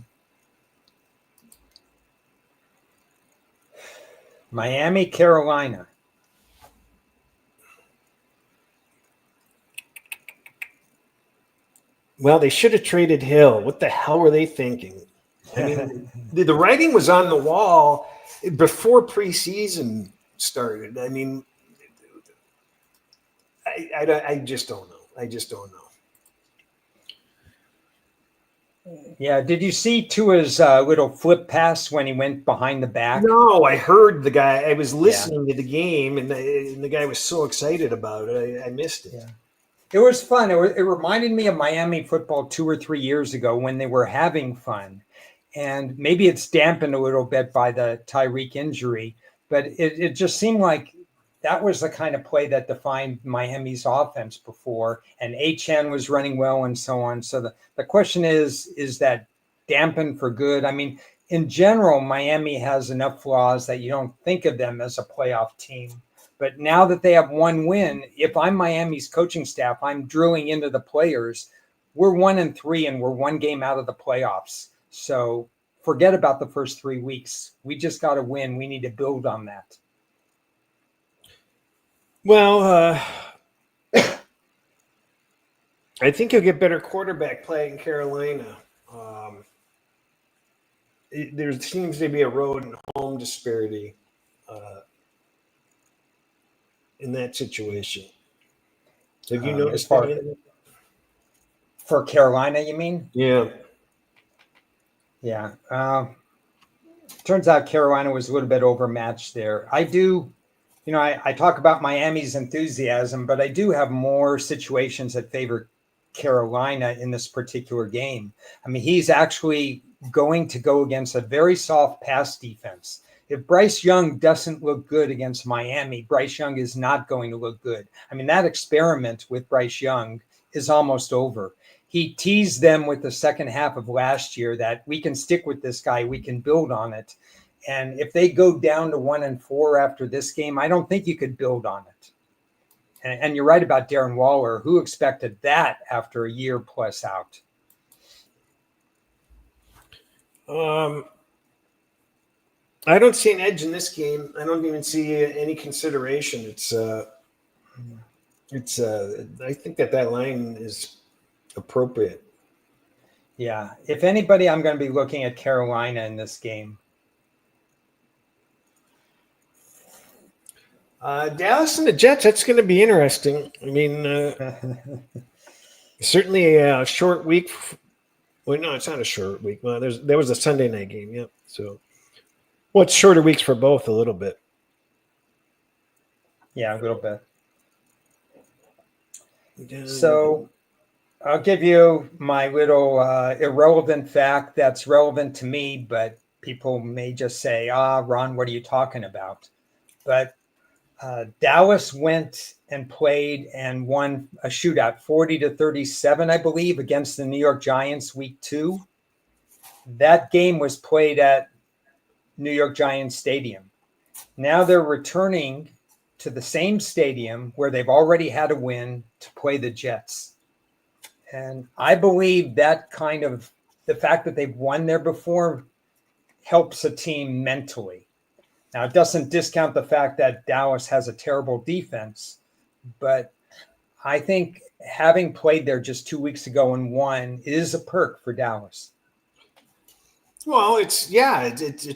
Miami, Carolina. Well, they should have traded Hill. What the hell were they thinking? I mean, the writing was on the wall before preseason started. I mean, I just don't know. I just don't know. Yeah. Did you see Tua's little flip pass when he went behind the back? No, I heard the guy. I was listening to the game, and the guy was so excited about it. I missed it. Yeah. It was fun. It reminded me of Miami football 2 or 3 years ago when they were having fun. And maybe it's dampened a little bit by the Tyreek injury, but it just seemed like that was the kind of play that defined Miami's offense before. And HN was running well and so on. So the question is that dampened for good? I mean, in general, Miami has enough flaws that you don't think of them as a playoff team. But now that they have one win, if I'm Miami's coaching staff, I'm drilling into the players. We're 1-3 and we're one game out of the playoffs. So forget about the first 3 weeks. We just got to win. We need to build on that. Well, I think you'll get better quarterback play in Carolina. There seems to be a road and home disparity in that situation. Have you noticed that? For Carolina, you mean? Yeah. Yeah. Turns out Carolina was a little bit overmatched there. I talk about Miami's enthusiasm, but I do have more situations that favor Carolina in this particular game. I mean, he's actually going to go against a very soft pass defense. If Bryce Young doesn't look good against Miami, Bryce Young is not going to look good. I mean, that experiment with Bryce Young is almost over. He teased them with the second half of last year that we can stick with this guy, we can build on it. And if they go down to 1-4 after this game, I don't think you could build on it. And you're right about Darren Waller. Who expected that after a year plus out? I don't see an edge in this game. I don't even see any consideration. I think that line is appropriate. Yeah. If anybody, I'm going to be looking at Carolina in this game. Dallas and the Jets, that's going to be interesting. I mean, certainly a short week. Well, no, it's not a short week. Well, there was a Sunday night game. Yep. So, it's shorter weeks for both a little bit. Yeah, a little bit. So I'll give you my little irrelevant fact that's relevant to me, but people may just say, Ron, what are you talking about? But Dallas went and played and won a shootout 40-37, I believe, against the New York Giants week 2. That game was played at New York Giants Stadium. Now they're returning to the same stadium where they've already had a win to play the Jets. And I believe that kind of the fact that they've won there before helps a team mentally. Now, it doesn't discount the fact that Dallas has a terrible defense, but I think having played there just 2 weeks ago and won is a perk for Dallas. Well, it's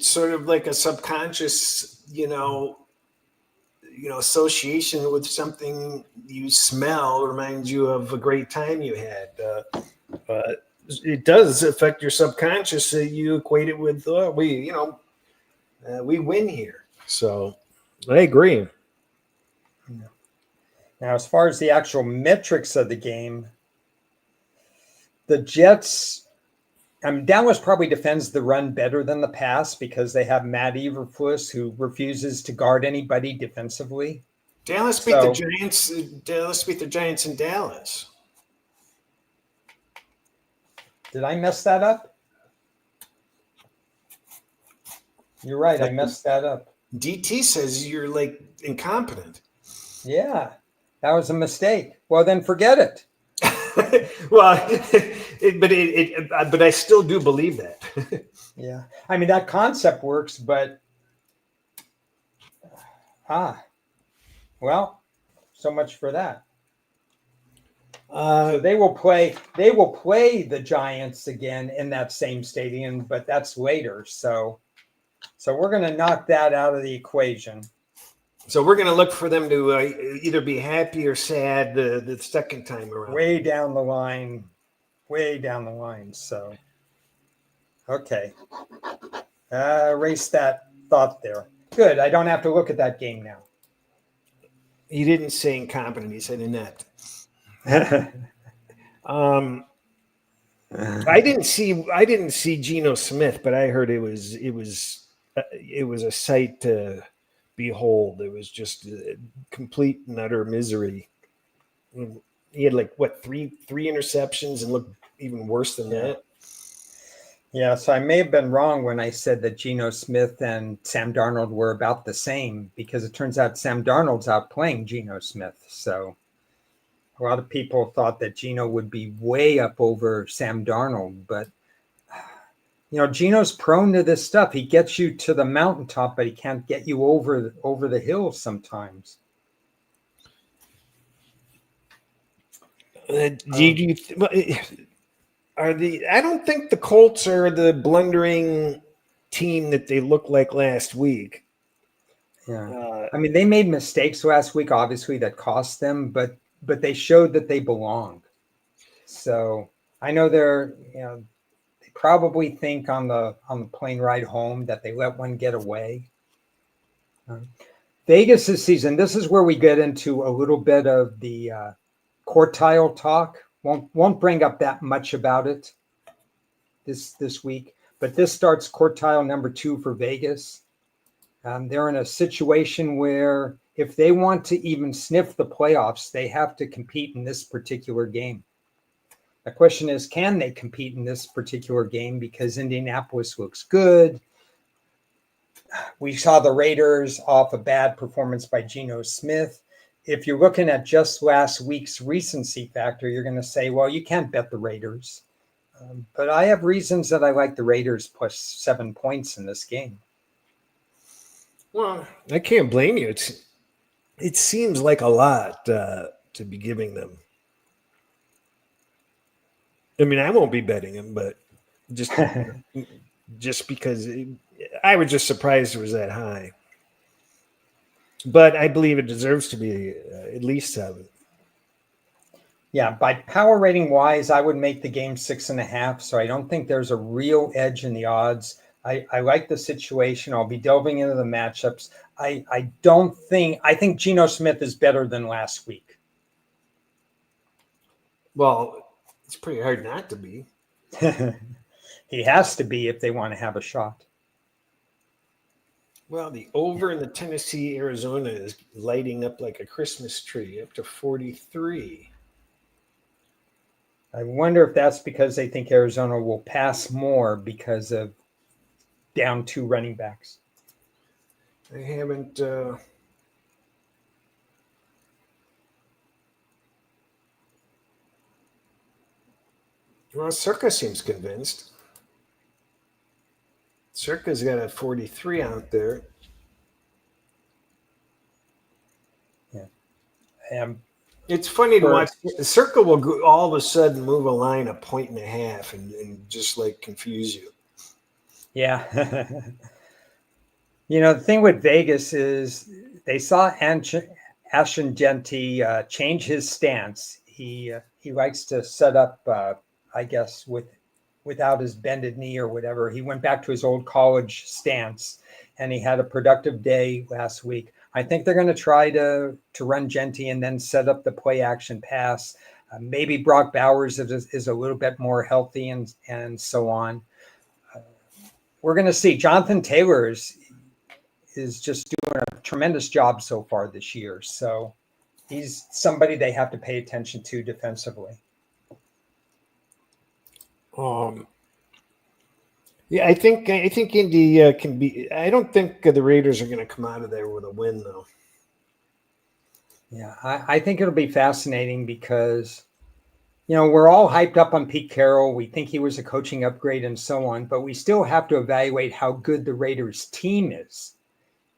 sort of like a subconscious, association with something you smell reminds you of a great time you had. It does affect your subconscious. You equate it with we win here. So I agree. Now, as far as the actual metrics of the game, the Jets, Dallas probably defends the run better than the pass because they have Matt Eberflus, who refuses to guard anybody defensively. Dallas beat the Giants. Dallas beat the Giants in Dallas. Did I mess that up? You're right. I messed that up. DT says you're like incompetent. Yeah, that was a mistake. Well, then forget it. Well, but I still do believe that. Yeah, I mean that concept works, but well, so much for that. So they will play the Giants again in that same stadium, but that's later. So we're going to knock that out of the equation. So we're going to look for them to either be happy or sad the second time around. Way down the line. So, okay. Erase that thought there. Good. I don't have to look at that game now. He didn't say incompetent. He said inept. I didn't see Geno Smith, but I heard it was a sight to behold. It was just complete and utter misery. He had three interceptions and looked even worse than that. Yeah, so I may have been wrong when I said that Geno Smith and Sam Darnold were about the same, because it turns out Sam Darnold's outplaying Geno Smith. So a lot of people thought that Geno would be way up over Sam Darnold, but Geno's prone to this stuff. He gets you to the mountaintop, but he can't get you over the hill sometimes. I don't think the Colts are the blundering team that they looked like last week. Yeah, I mean, they made mistakes last week, obviously, that cost them, but they showed that they belonged. So I know they probably think on the plane ride home that they let one get away. Vegas this season, this is where we get into a little bit of the quartile talk. Won't bring up that much about it this week, but this starts quartile number 2 for Vegas. They're in a situation where if they want to even sniff the playoffs, they have to compete in this particular game. The question is, can they compete in this particular game? Because Indianapolis looks good. We saw the Raiders off a bad performance by Geno Smith. If you're looking at just last week's recency factor, you're going to say, well, you can't bet the Raiders. But I have reasons that I like the Raiders plus 7 points in this game. Well, I can't blame you. It seems like a lot to be giving them. I mean, I won't be betting them, but just because I was just surprised it was that high. But I believe it deserves to be at least 7. Yeah, by power rating wise, I would make the game 6.5. So I don't think there's a real edge in the odds. I like the situation. I'll be delving into the matchups. I think Geno Smith is better than last week. Well, it's pretty hard not to be. He has to be if they want to have a shot. Well, the over in the Tennessee, Arizona is lighting up like a Christmas tree, up to 43. I wonder if that's because they think Arizona will pass more because of down 2 running backs. I haven't. Well, Circa seems convinced. Circa's got a 43 out there. Yeah. It's funny to watch. Circa will go, all of a sudden move a line 1.5 points and just confuse you. Yeah. The thing with Vegas is they saw Ashengenti change his stance. He likes to set up, I guess, without his bended knee or whatever. He went back to his old college stance, and he had a productive day last week. I think they're going to try to run Genti and then set up the play action pass. Maybe Brock Bowers is a little bit more healthy and so on. We're going to see. Jonathan Taylor is just doing a tremendous job so far this year. So he's somebody they have to pay attention to defensively. Yeah, I think Indy can be. I don't think the Raiders are going to come out of there with a win, though. Yeah, I think it'll be fascinating because, we're all hyped up on Pete Carroll. We think he was a coaching upgrade and so on, but we still have to evaluate how good the Raiders team is.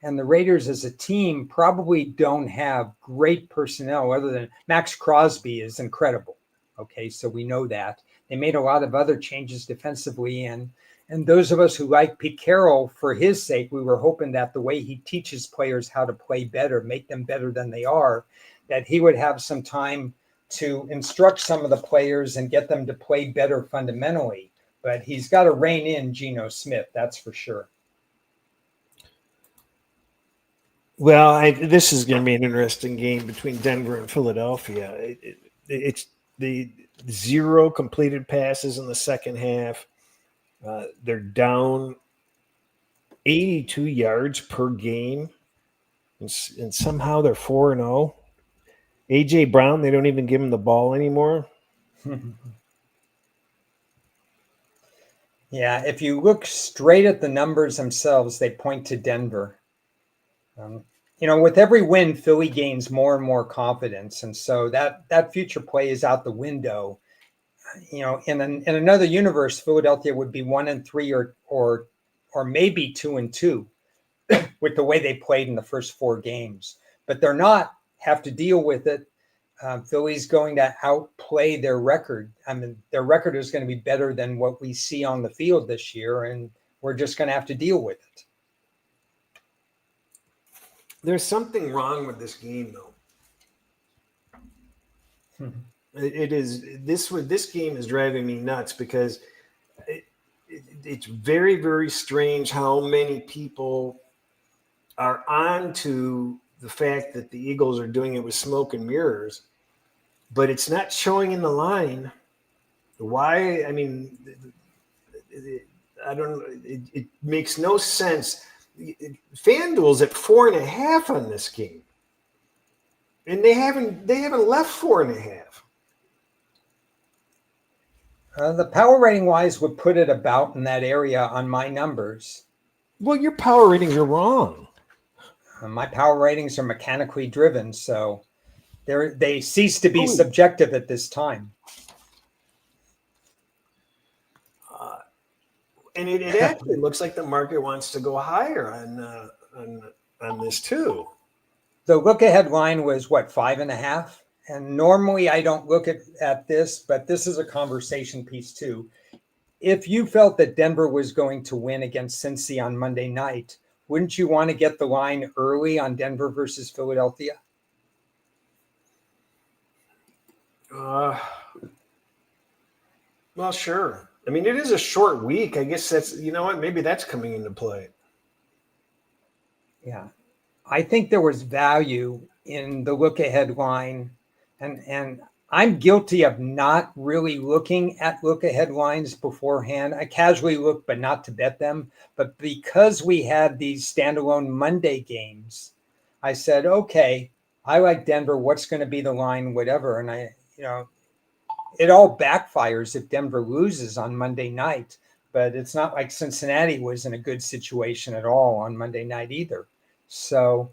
And the Raiders as a team probably don't have great personnel other than Max Crosby is incredible. Okay, so we know that. They made a lot of other changes defensively, and those of us who like Pete Carroll, for his sake, we were hoping that the way he teaches players how to play better, make them better than they are, that he would have some time to instruct some of the players and get them to play better fundamentally. But he's got to rein in Geno Smith, that's for sure. Well, this is going to be an interesting game between Denver and Philadelphia. It's the 0 completed passes in the second half. They're down 82 yards per game, and somehow they're 4-0. A.J. Brown, they don't even give him the ball anymore. Yeah, if you look straight at the numbers themselves, they point to Denver. With every win, Philly gains more and more confidence, and so that future play is out the window. In another universe, Philadelphia would be 1-3 or maybe 2-2 with the way they played in the first 4 games. But they're not. Have to deal with it. Philly's going to outplay their record. I mean, their record is going to be better than what we see on the field this year, and we're just going to have to deal with it. There's something wrong with this game, though. It is this game is driving me nuts because it's very, very strange how many people are on to the fact that the Eagles are doing it with smoke and mirrors, but it's not showing in the line. Why? I mean, I don't know. It makes no sense. FanDuel's at 4.5 on this game, and they haven't left 4.5. The power rating wise would put it about in that area on my numbers. Well, your power ratings are wrong. My power ratings are mechanically driven, so they cease to be subjective at this time. And it actually looks like the market wants to go higher on this too. The look-ahead line was, 5.5? And normally I don't look at this, but this is a conversation piece too. If you felt that Denver was going to win against Cincy on Monday night, wouldn't you want to get the line early on Denver versus Philadelphia? Well, sure. I mean, it is a short week. I guess that's, maybe that's coming into play. Yeah. I think there was value in the look-ahead line, and I'm guilty of not really looking at look-ahead lines beforehand. I casually look, but not to bet them. But because we had these standalone Monday games, I said, okay, I like Denver. What's going to be the line, whatever. And it all backfires if Denver loses on Monday night. But it's not like Cincinnati was in a good situation at all on Monday night either. So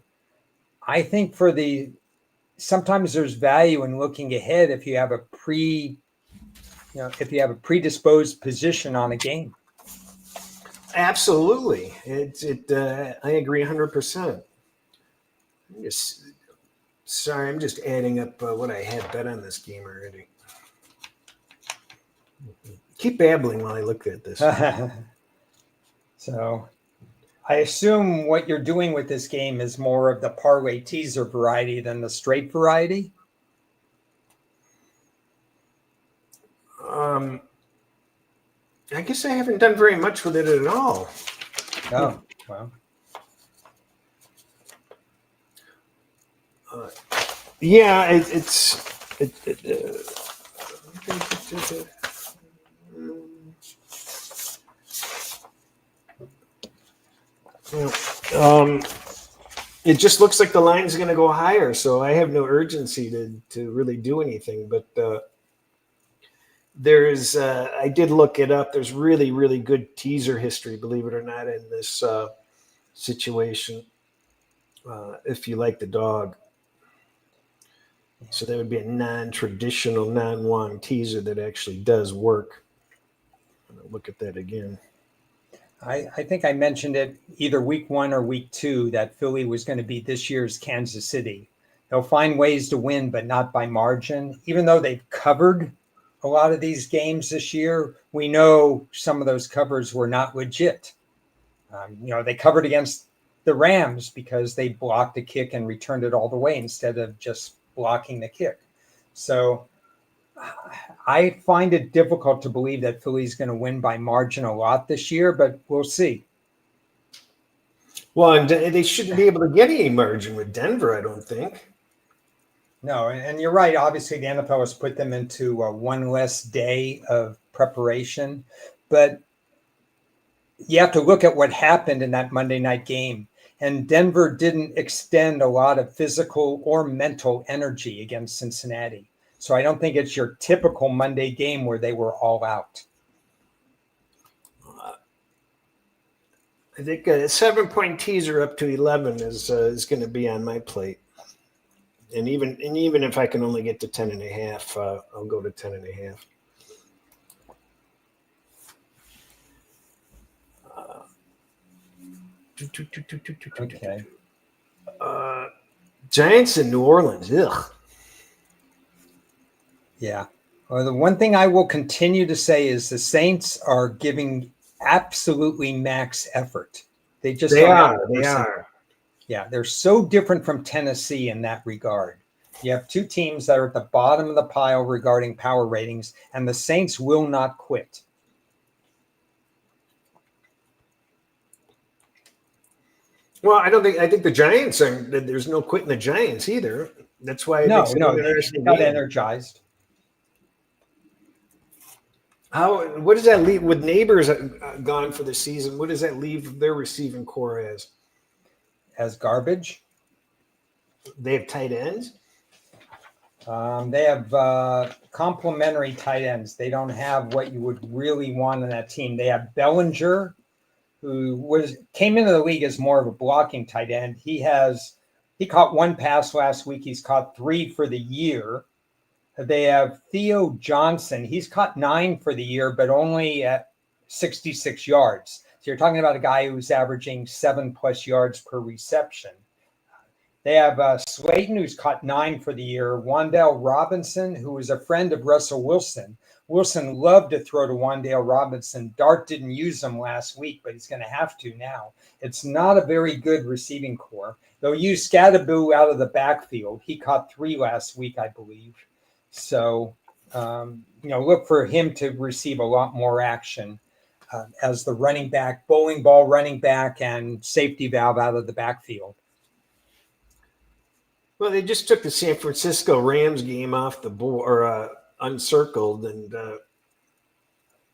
I think sometimes there's value in looking ahead if you have a predisposed position on a game. Absolutely. I agree 100%. I'm just adding up what I had bet on this game already. Keep babbling while I look at this. So I assume what you're doing with this game is more of the parlay teaser variety than the straight variety. I guess I haven't done very much with it at all. Oh, well. Yeah, it just looks like the line's going to go higher, so I have no urgency to really do anything. But I did look it up. There's really, really good teaser history, believe it or not, in this situation. If you like the dog, so that would be a non-traditional, non-Wong teaser that actually does work. Look at that again. I think I mentioned it either week 1 or week 2 that Philly was going to be this year's Kansas City. They'll find ways to win, but not by margin. Even though they've covered a lot of these games this year, we know some of those covers were not legit. They covered against the Rams because they blocked a kick and returned it all the way instead of just blocking the kick. So I find it difficult to believe that Philly's going to win by margin a lot this year, but we'll see. Well, and they shouldn't be able to get any margin with Denver, I don't think. No, and you're right. Obviously, the NFL has put them into one less day of preparation, but you have to look at what happened in that Monday night game. And Denver didn't extend a lot of physical or mental energy against Cincinnati. So I don't think it's your typical Monday game where they were all out. I think a 7-point teaser up to 11 is going to be on my plate. And even if I can only get to 10.5, I'll go to 10.5. Okay. Giants in New Orleans. Ugh. Yeah. Well, the one thing I will continue to say is the Saints are giving absolutely max effort. They are. Yeah, they're so different from Tennessee in that regard. You have two teams that are at the bottom of the pile regarding power ratings, and the Saints will not quit. Well, I think the Giants are. There's no quitting the Giants either. That's why it makes it an they interesting got game. energized. What does that leave with Neighbors gone for the season? What does that leave their receiving core as? As garbage. They have tight ends. They have complementary tight ends. They don't have what you would really want on that team. They have Bellinger, who came into the league as more of a blocking tight end. He caught one pass last week. He's caught 3 for the year. They have Theo Johnson. He's caught 9 for the year, but only at 66 yards. So you're talking about a guy who's averaging 7+ yards per reception. They have Slayton, who's caught 9 for the year. Wan'Dale Robinson, who is a friend of Russell Wilson. Wilson loved to throw to Wan'Dale Robinson. Dart didn't use him last week, but he's going to have to now. It's not a very good receiving core. They'll use Scatterboo out of the backfield. He caught 3 last week, I believe. So, look for him to receive a lot more action as the running back, bowling ball running back, and safety valve out of the backfield. Well, they just took the San Francisco Rams game off the board, or uncircled, and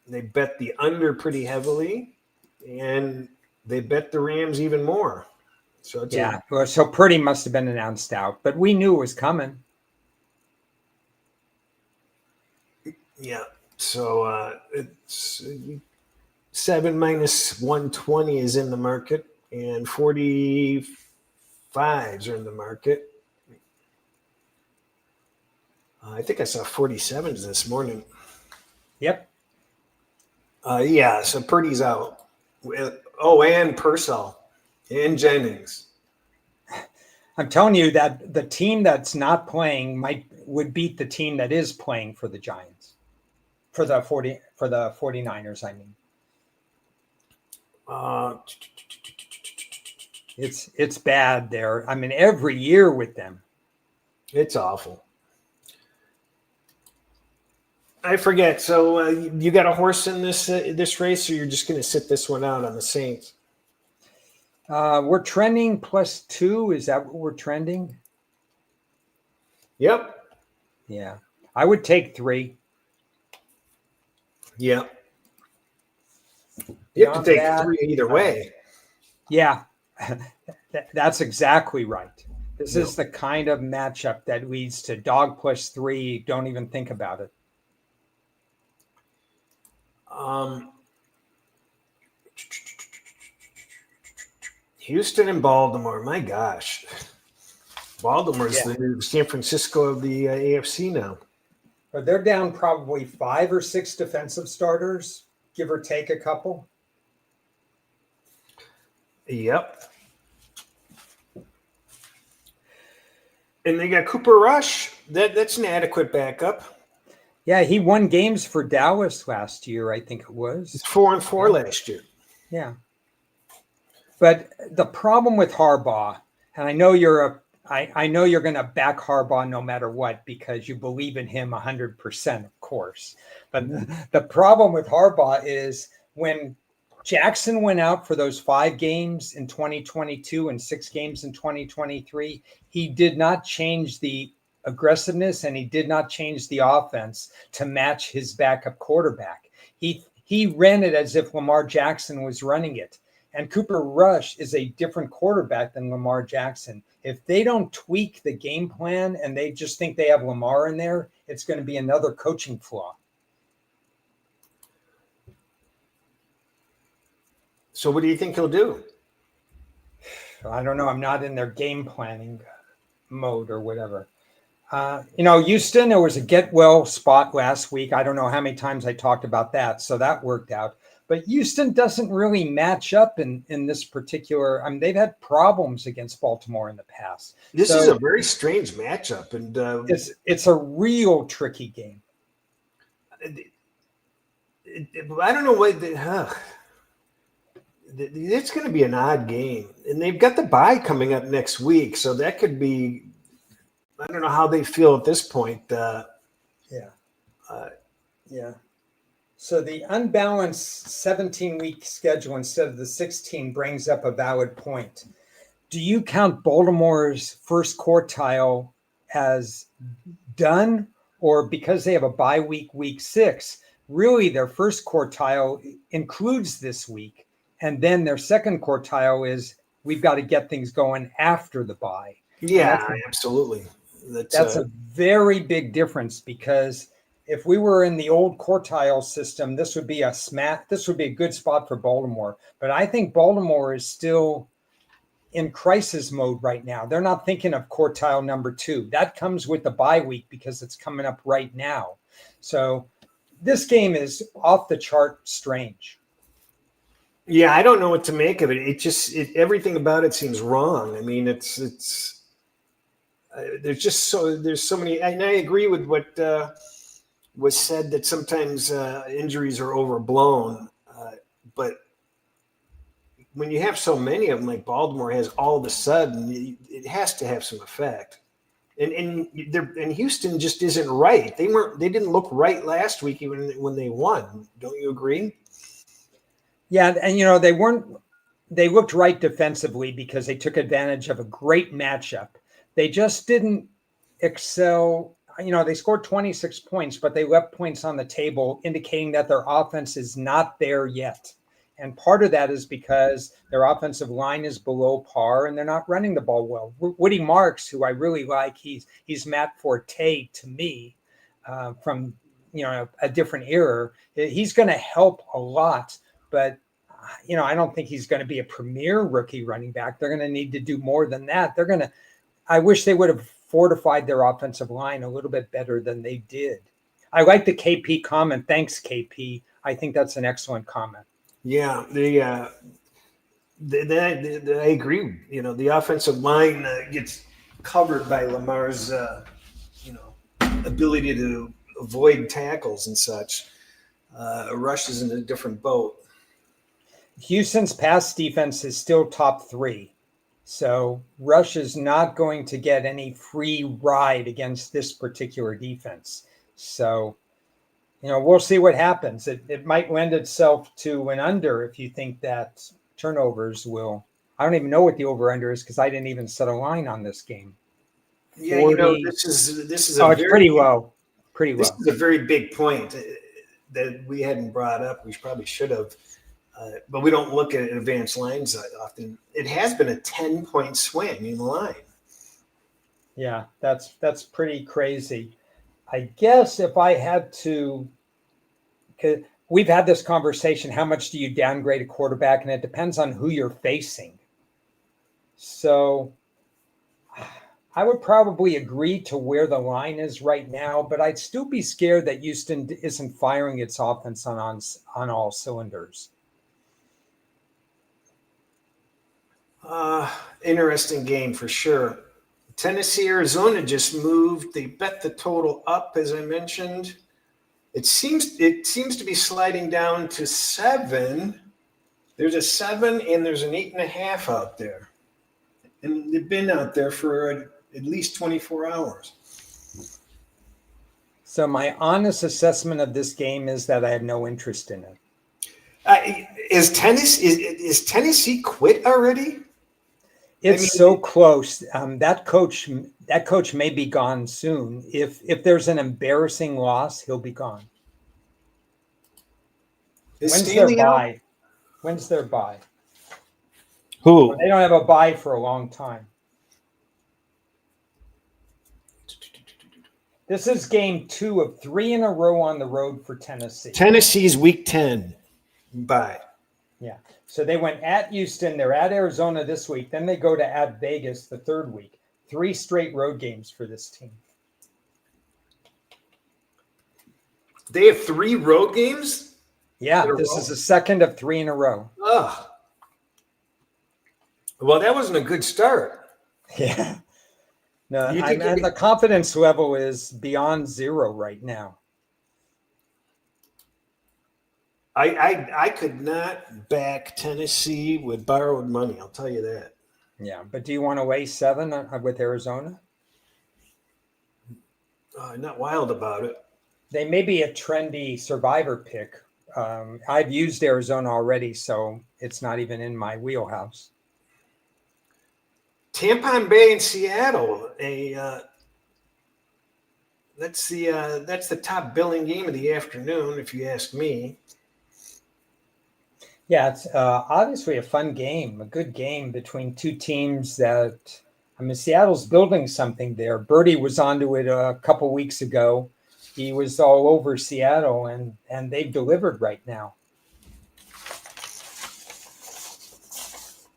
they bet the under pretty heavily, and they bet the Rams even more. So so Purdy must have been announced out, but we knew it was coming. Yeah. So it's 7 minus 120 is in the market, and 45s are in the market. I think I saw 47s this morning. Yep. So Purdy's out. And Purcell and Jennings. I'm telling you that the team that's not playing would beat the team that is playing for the Giants. For the 49ers, I mean. It's bad there. I mean, every year with them. It's awful. I forget. So you got a horse in this race, or you're just going to sit this one out on the Saints? We're trending +2. Is that what we're trending? Yep. Yeah. I would take 3. Yeah. You have to take 3 either way. Yeah. That's exactly right. This is the kind of matchup that leads to dog +3. Don't even think about it. Houston and Baltimore. My gosh. Baltimore's the new San Francisco of the AFC now. But they're down probably 5 or 6 defensive starters, give or take a couple. Yep. And they got Cooper Rush. That's an adequate backup. Yeah, he won games for Dallas last year, I think it was. He's 4-4 last year. Yeah. But the problem with Harbaugh, and I know you're going to back Harbaugh no matter what because you believe in him 100%, of course. But the problem with Harbaugh is when Jackson went out for those 5 games in 2022 and 6 games in 2023, he did not change the aggressiveness and he did not change the offense to match his backup quarterback. He ran it as if Lamar Jackson was running it. And Cooper Rush is a different quarterback than Lamar Jackson. If they don't tweak the game plan and they just think they have Lamar in there, it's going to be another coaching flaw. So what do you think he'll do? I don't know. I'm not in their game planning mode or whatever. Houston, there was a get well spot last week. I don't know how many times I talked about that. So that worked out. But Houston doesn't really match up in this particular. I mean, they've had problems against Baltimore in the past. This is a very strange matchup, and it's a real tricky game. I don't know what. It's going to be an odd game, and they've got the bye coming up next week, so that could be. I don't know how they feel at this point. Yeah. So the unbalanced 17-week schedule instead of the 16 brings up a valid point. Do you count Baltimore's first quartile as done, or because they have a bye week, week 6, really their first quartile includes this week, and then their second quartile is we've got to get things going after the bye. Yeah, absolutely. That's a very big difference because if we were in the old quartile system, this would be a good spot for Baltimore. But I think Baltimore is still in crisis mode right now. They're not thinking of quartile number 2. That comes with the bye week because it's coming up right now. So this game is off the chart strange. Yeah, I don't know what to make of it. Everything about it seems wrong. I mean, there's so many, and I agree with what was said that sometimes injuries are overblown, but when you have so many of them, like Baltimore has, all of a sudden, it has to have some effect. And Houston just isn't right. They didn't look right last week even when they won. Don't you agree? Yeah, and they looked right defensively because they took advantage of a great matchup. They just didn't excel. They scored 26 points, but they left points on the table, indicating that their offense is not there yet. And part of that is because their offensive line is below par and they're not running the ball well. Woody Marks, who I really like, he's Matt Forte to me from a different era. He's going to help a lot, but I don't think he's going to be a premier rookie running back. They're going to need to do more than that. I wish they would have fortified their offensive line a little bit better than they did. I like the KP comment. Thanks, KP. I think that's an excellent comment. Yeah, I agree. The offensive line gets covered by Lamar's, ability to avoid tackles and such. Rush is in a different boat. Houston's pass defense is still top 3. So Rush is not going to get any free ride against this particular defense. So, we'll see what happens. It might lend itself to an under if you think that turnovers will. I don't even know what the over-under is because I didn't even set a line on this game. Yeah, 40, this is it's pretty low. Pretty low. This is a very big point that we hadn't brought up. We probably should have. But we don't look at advanced lines often. It has been a 10-point swing in the line. Yeah, that's pretty crazy. I guess if I had to, we've had this conversation, how much do you downgrade a quarterback? And it depends on who you're facing. So I would probably agree to where the line is right now, but I'd still be scared that Houston isn't firing its offense on all cylinders. Interesting game for sure. Tennessee, Arizona just moved. They bet the total up, as I mentioned. It seems to be sliding down to 7. There's a 7 and there's an 8.5 out there. And they've been out there for at least 24 hours. So my honest assessment of this game is that I have no interest in it. Is Tennessee quit already? It's so close. That coach may be gone soon. If there's an embarrassing loss, he'll be gone. When's their bye? Who? Well, they don't have a bye for a long time. This is game 2 of 3 in a row on the road for Tennessee. Tennessee's week 10 bye. Yeah. So they went at Houston. They're at Arizona this week. Then they go to at Vegas the 3rd week. 3 straight road games for this team. They have 3 road games? Yeah, this is the 2nd of 3 in a row. Ugh. Well, that wasn't a good start. Yeah. No, and the confidence level is beyond 0 right now. I could not back Tennessee with borrowed money. I'll tell you that. Yeah, but do you want to weigh 7 with Arizona? Not wild about it. They may be a trendy survivor pick. I've used Arizona already, so it's not even in my wheelhouse. Tampa Bay and Seattle. That's the top billing game of the afternoon, if you ask me. Yeah, it's obviously a fun game, a good game between 2 teams that, Seattle's building something there. Birdie was onto it a couple weeks ago. He was all over Seattle, and they've delivered right now.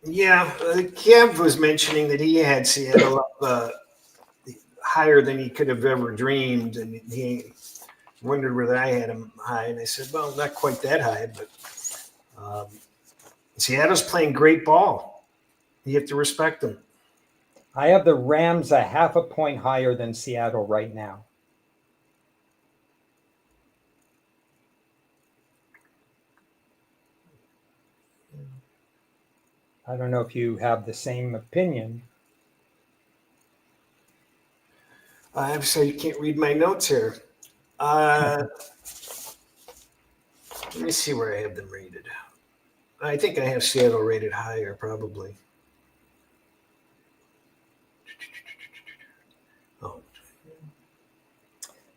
Yeah, Kev was mentioning that he had Seattle up higher than he could have ever dreamed, and he wondered whether I had him high. And I said, well, not quite that high, but Seattle's playing great ball. You have to respect them. I have the Rams a 0.5 point higher than Seattle right now. I don't know if you have the same opinion. I'm sorry, you can't read my notes here. Let me see where I have them rated. I think I have Seattle rated higher, probably. Oh.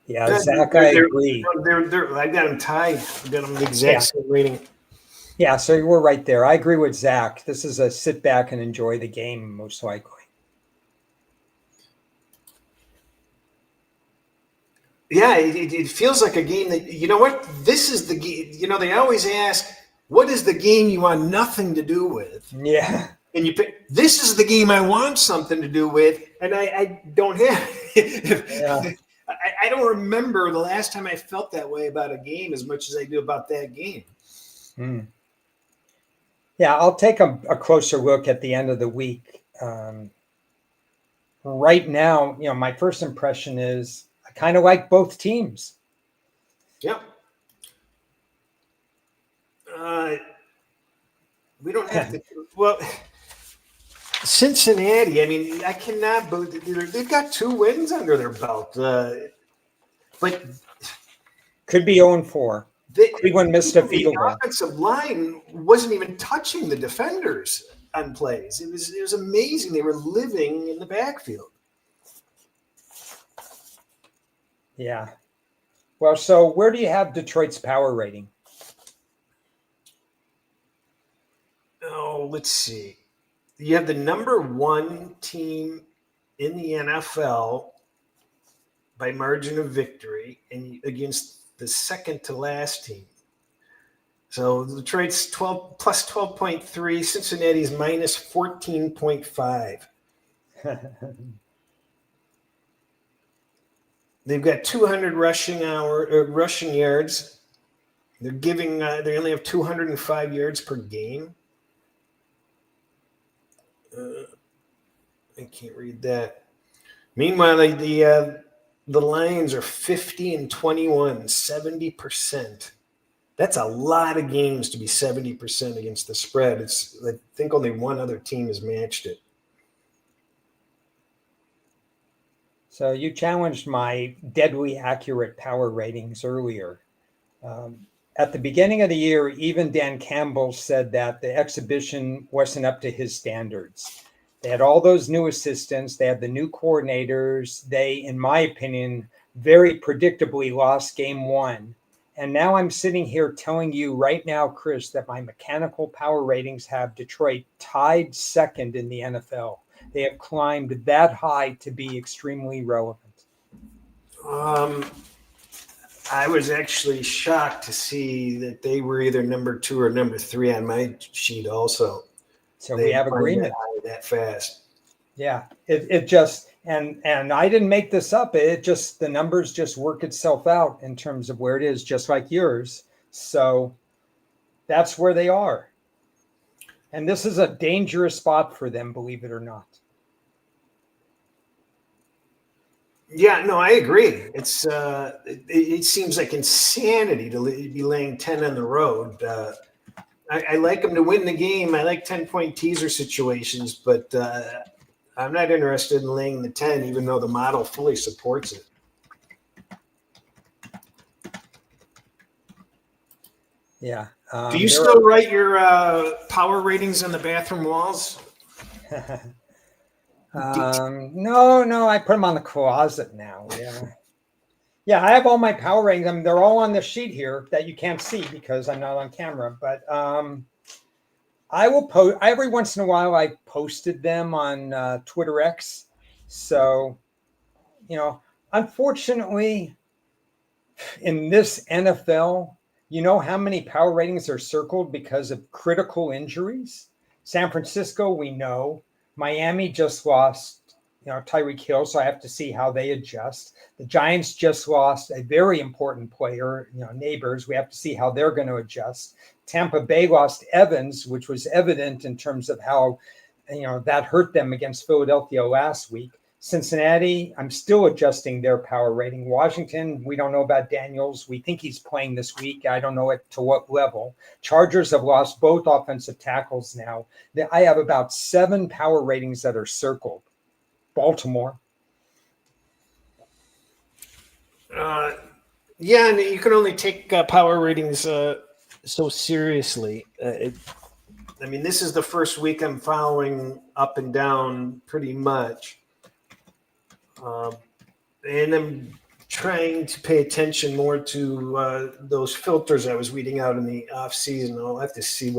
Yeah, Zach, I agree. I got them tied. I got them the exact same rating. Yeah, so you were right there. I agree with Zach. This is a sit back and enjoy the game, most likely. Yeah, it feels like a game that, you know what? This is the game. You know, they always ask, what is the game you want nothing to do with? Yeah. And you pick, this is the game I want something to do with, and I don't have it. Yeah. I don't remember the last time I felt that way about a game as much as I do about that game. Yeah, I'll take a closer look at the end of the week. Right now, my first impression is I kind of like both teams. Yep. We don't have to. Well, Cincinnati, I cannot believe they've got 2 wins under their belt. But could be 0-4. Cleveland missed a field goal. The offensive line wasn't even touching the defenders on plays. It was amazing. They were living in the backfield. Yeah. Well, so where do you have Detroit's power rating? Oh, let's see. You have the number 1 team in the NFL by margin of victory, and against the second to last team. So Detroit's 12 plus 12.3, Cincinnati's minus 14.5. They've got 200 rushing yards. They're giving they only have 205 yards per game. I can't read that. Meanwhile, the The Lions are 50-21, 70%. That's a lot of games to be 70% against the spread. I think only one other team has matched it. So you challenged my deadly accurate power ratings earlier. At the beginning of the year, even Dan Campbell said that the exhibition wasn't up to his standards. They had all those new assistants. They had the new coordinators. They, in my opinion, very predictably lost game one. And now I'm sitting here telling you right now, Chris, that my mechanical power ratings have Detroit tied second in the NFL. They have climbed that high to be extremely relevant. I was actually shocked to see that they were either number 2 or number 3 on my sheet also. So we have agreement. That fast. Yeah, it just and I didn't make this up. It just the numbers just work itself out in terms of where it is, just like yours. So that's where they are. And this is a dangerous spot for them, believe it or not. Yeah, no, I agree. It seems like insanity to be laying 10 on the road. I like them to win the game. I like 10-point teaser situations, but I'm not interested in laying the 10, even though the model fully supports it. Yeah. Do you still write your power ratings on the bathroom walls? No, I put them on the closet now. Yeah, I have all my power ratings. I mean, they're all on the sheet here that you can't see because I'm not on camera. But I will post every once in a while. I posted them on Twitter X. So, unfortunately, in this NFL, you know how many power ratings are circled because of critical injuries? San Francisco, we know. Miami just lost, Tyreek Hill, so I have to see how they adjust. The Giants just lost a very important player, Neighbors. We have to see how they're going to adjust. Tampa Bay lost Evans, which was evident in terms of how, that hurt them against Philadelphia last week. Cincinnati, I'm still adjusting their power rating. Washington, we don't know about Daniels. We think he's playing this week. I don't know to what level. Chargers have lost both offensive tackles now. I have about 7 power ratings that are circled. Baltimore. Yeah, and you can only take power ratings so seriously. This is the first week I'm following up and down pretty much. And I'm trying to pay attention more to those filters I was weeding out in the off season. I'll have to see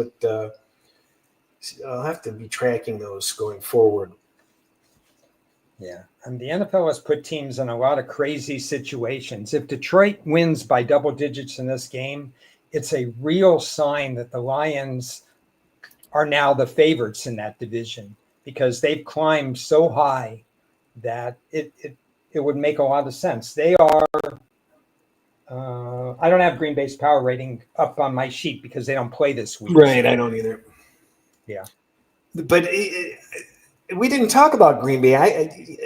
I'll have to be tracking those going forward. Yeah, and the NFL has put teams in a lot of crazy situations. If Detroit wins by double digits in this game, it's a real sign that the Lions are now the favorites in that division because they've climbed so high that it would make a lot of sense. They are, I don't have Green Bay's power rating up on my sheet because they don't play this week. Right, I don't either. Yeah. But we didn't talk about Green Bay.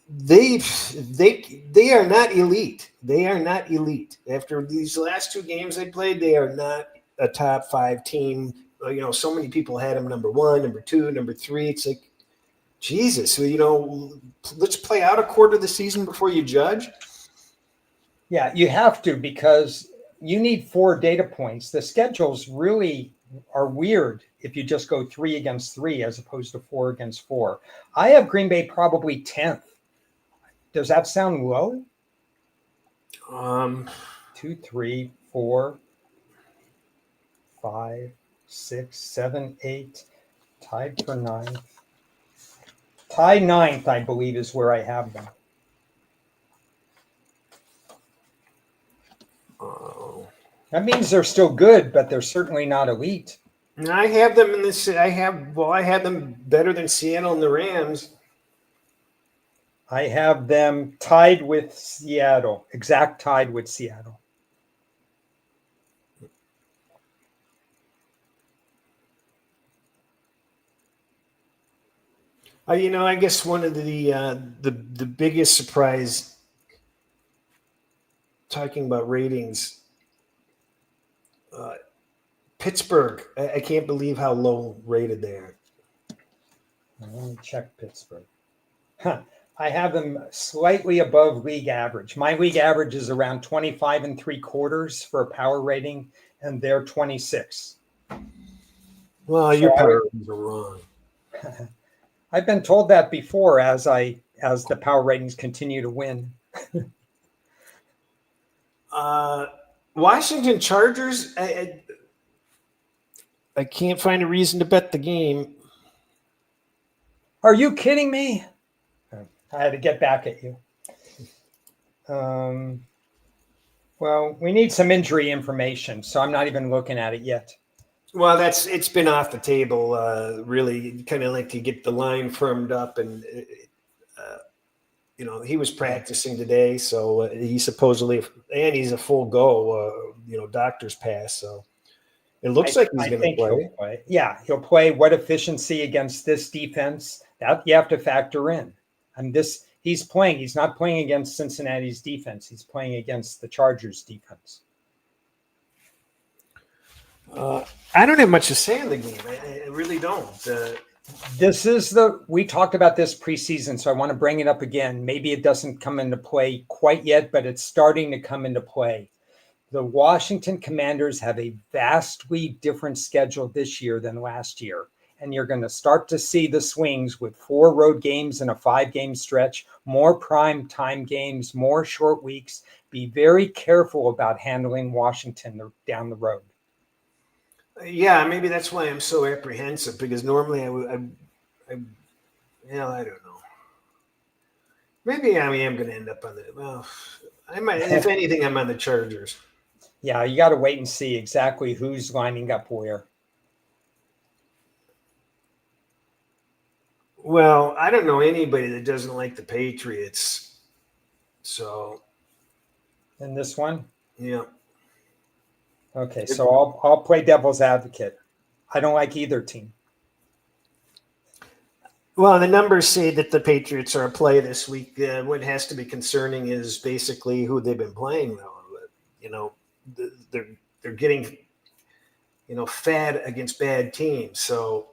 They are not elite. They are not elite. After these last 2 games they played, they are not a top 5 team. So many people had them number 1, number 2, number 3. It's like, Jesus, let's play out a quarter of the season before you judge. Yeah, you have to because you need 4 data points. The schedules really are weird if you just go 3 against 3 as opposed to 4 against 4. I have Green Bay probably 10th. Does that sound low? 2, 3, 4, 5, 6, 7, 8, tied for 9th. Tied 9th, I believe, is where I have them. That means they're still good, but they're certainly not elite. I have them in this. I had them better than Seattle and the Rams. I have them tied with Seattle, exact tied with Seattle. I guess one of the biggest surprise talking about ratings, Pittsburgh, I can't believe how low rated they are. Let me check Pittsburgh. I have them slightly above league average. My league average is around 25 and 3/4 for a power rating, and they're 26. Well, your power ratings are wrong. I've been told that before as the power ratings continue to win. Washington Chargers, I can't find a reason to bet the game. Are you kidding me? I had to get back at you. Well, we need some injury information, so I'm not even looking at it yet. Well, it's been off the table. Really, kind of like to get the line firmed up, and he was practicing today, so he supposedly, and he's a full go. Doctor's pass, so it looks like he's going to play. He'll play. Yeah, he'll play. What efficiency against this defense? That you have to factor in. And he's playing. He's not playing against Cincinnati's defense. He's playing against the Chargers' defense. I don't have much to say in the game. I really don't. We talked about this preseason, so I want to bring it up again. Maybe it doesn't come into play quite yet, but it's starting to come into play. The Washington Commanders have a vastly different schedule this year than last year. And you're going to start to see the swings with 4 road games in a 5-game stretch, more prime time games, more short weeks. Be very careful about handling Washington down the road. Yeah, maybe that's why I'm so apprehensive, because normally I don't know. Maybe I am going to end up on I might. If anything, I'm on the Chargers. Yeah, you got to wait and see exactly who's lining up where. Well, I don't know anybody that doesn't like the Patriots. So. In this one? Yeah. Okay, so I'll play devil's advocate. I don't like either team. Well, the numbers say that the Patriots are a play this week. What has to be concerning is basically who they've been playing, though. They're getting, fat against bad teams. So.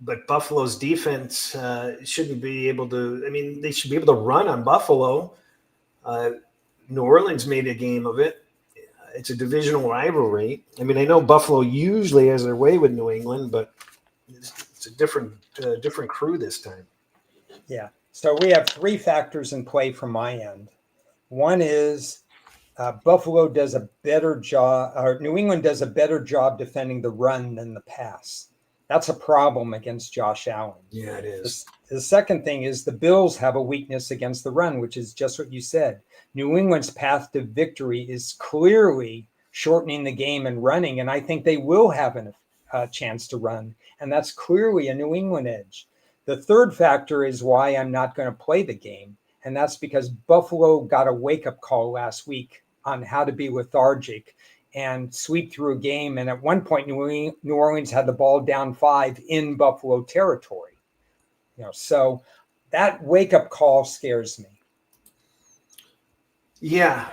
But Buffalo's defense shouldn't be able to. I mean, they should be able to run on Buffalo. New Orleans made a game of it. It's a divisional rivalry. I mean, I know Buffalo usually has their way with New England, but it's a different crew this time. Yeah. So we have 3 factors in play from my end. One is Buffalo does a better job, or New England does a better job defending the run than the pass. That's a problem against Josh Allen. Yeah, it is. The second thing is the Bills have a weakness against the run, which is just what you said. New England's path to victory is clearly shortening the game and running, and I think they will have a chance to run, and that's clearly a New England edge. The third factor is why I'm not going to play the game, and that's because Buffalo got a wake-up call last week on how to be lethargic and sweep through a game. And at one point, New Orleans had the ball down 5 in Buffalo territory. So that wake-up call scares me. Yeah,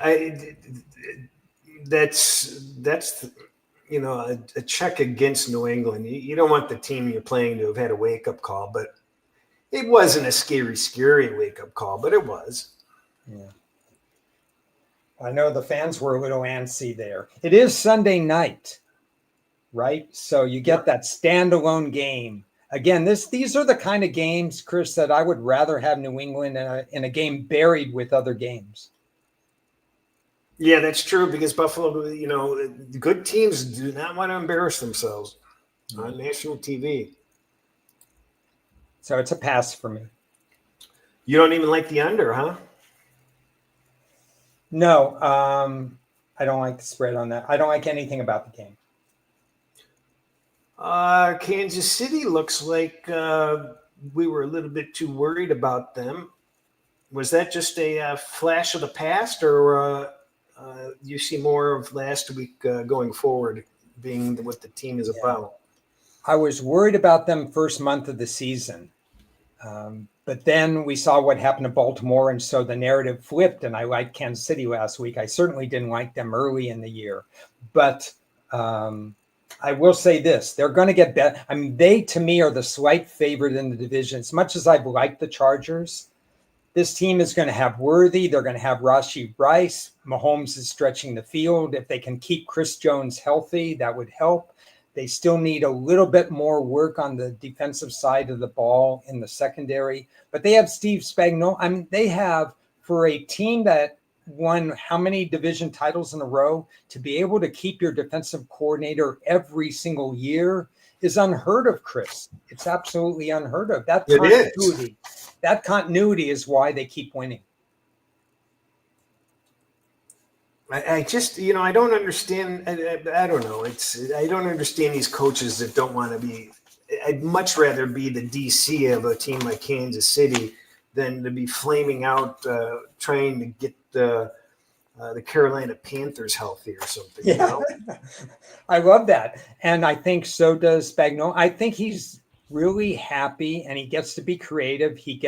that's a check against New England. You don't want the team you're playing to have had a wake-up call, but it wasn't a scary wake-up call, but it was. Yeah. I know the fans were a little antsy there. It is Sunday night, right? So you get that standalone game. Again, these are the kind of games, Chris, that I would rather have New England in a game buried with other games. Yeah, that's true, because Buffalo, good teams do not want to embarrass themselves on national TV. So it's a pass for me. You don't even like the under, huh? No, I don't like the spread on that. I don't like anything about the game. Kansas City looks like we were a little bit too worried about them. Was that just a flash of the past, or you see more of last week going forward being what the team is about? I was worried about them first month of the season. But then we saw what happened to Baltimore, and so the narrative flipped, and I liked Kansas City last week. I certainly didn't like them early in the year. But I will say this, they're going to get better. I mean, they, to me, are the slight favorite in the division. As much as I've liked the Chargers, this team is going to have Worthy. They're going to have Rashee Rice. Mahomes is stretching the field. If they can keep Chris Jones healthy, that would help. They still need a little bit more work on the defensive side of the ball in the secondary. But they have Steve Spagnuolo. I mean, they have, for a team that won how many division titles in a row, to be able to keep your defensive coordinator every single year is unheard of, Chris. It's absolutely unheard of. That continuity is why they keep winning. I just, I don't understand. I don't know. I don't understand these coaches that don't want to be. I'd much rather be the DC of a team like Kansas City than to be flaming out trying to get the Carolina Panthers healthy or something. Yeah, I love that. And I think so does Spagnuolo. I think he's really happy and he gets to be creative. He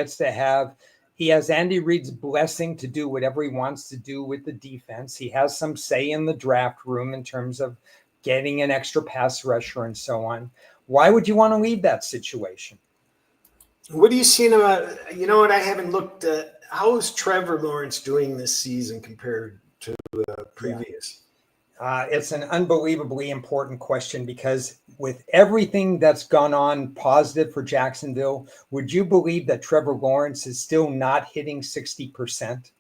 has Andy Reid's blessing to do whatever he wants to do with the defense. He has some say in the draft room in terms of getting an extra pass rusher and so on. Why would you want to leave that situation? What are you seeing about, you know what, I haven't looked at, how is Trevor Lawrence doing this season compared to previous? It's an unbelievably important question because with everything that's gone on positive for Jacksonville, would you believe that Trevor Lawrence is still not hitting 60%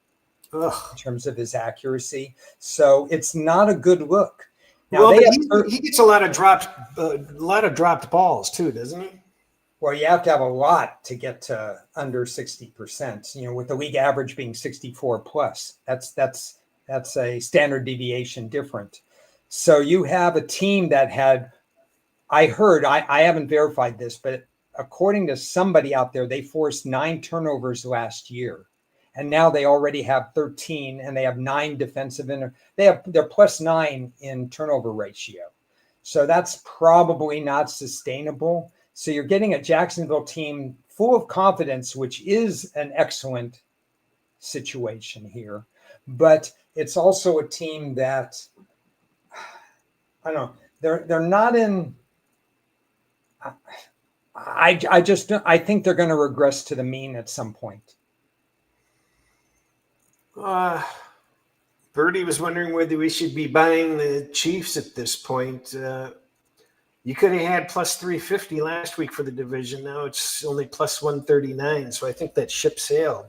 in terms of his accuracy? So it's not a good look. Now, he gets a lot of dropped balls too, doesn't he? Well, you have to have a lot to get to under 60%, with the league average being 64 plus. That's a standard deviation different. So you have a team that had, I haven't verified this, but according to somebody out there, they forced 9 turnovers last year. And now they already have 13 and they have 9 defensive. They're +9 in turnover ratio. So that's probably not sustainable. So you're getting a Jacksonville team full of confidence, which is an excellent situation here. But it's also a team that, I don't know, they're not in. I think they're going to regress to the mean at some point. Birdie was wondering whether we should be buying the Chiefs at this point. You could have had +350 last week for the division. Now it's only +139. So I think that ship sailed.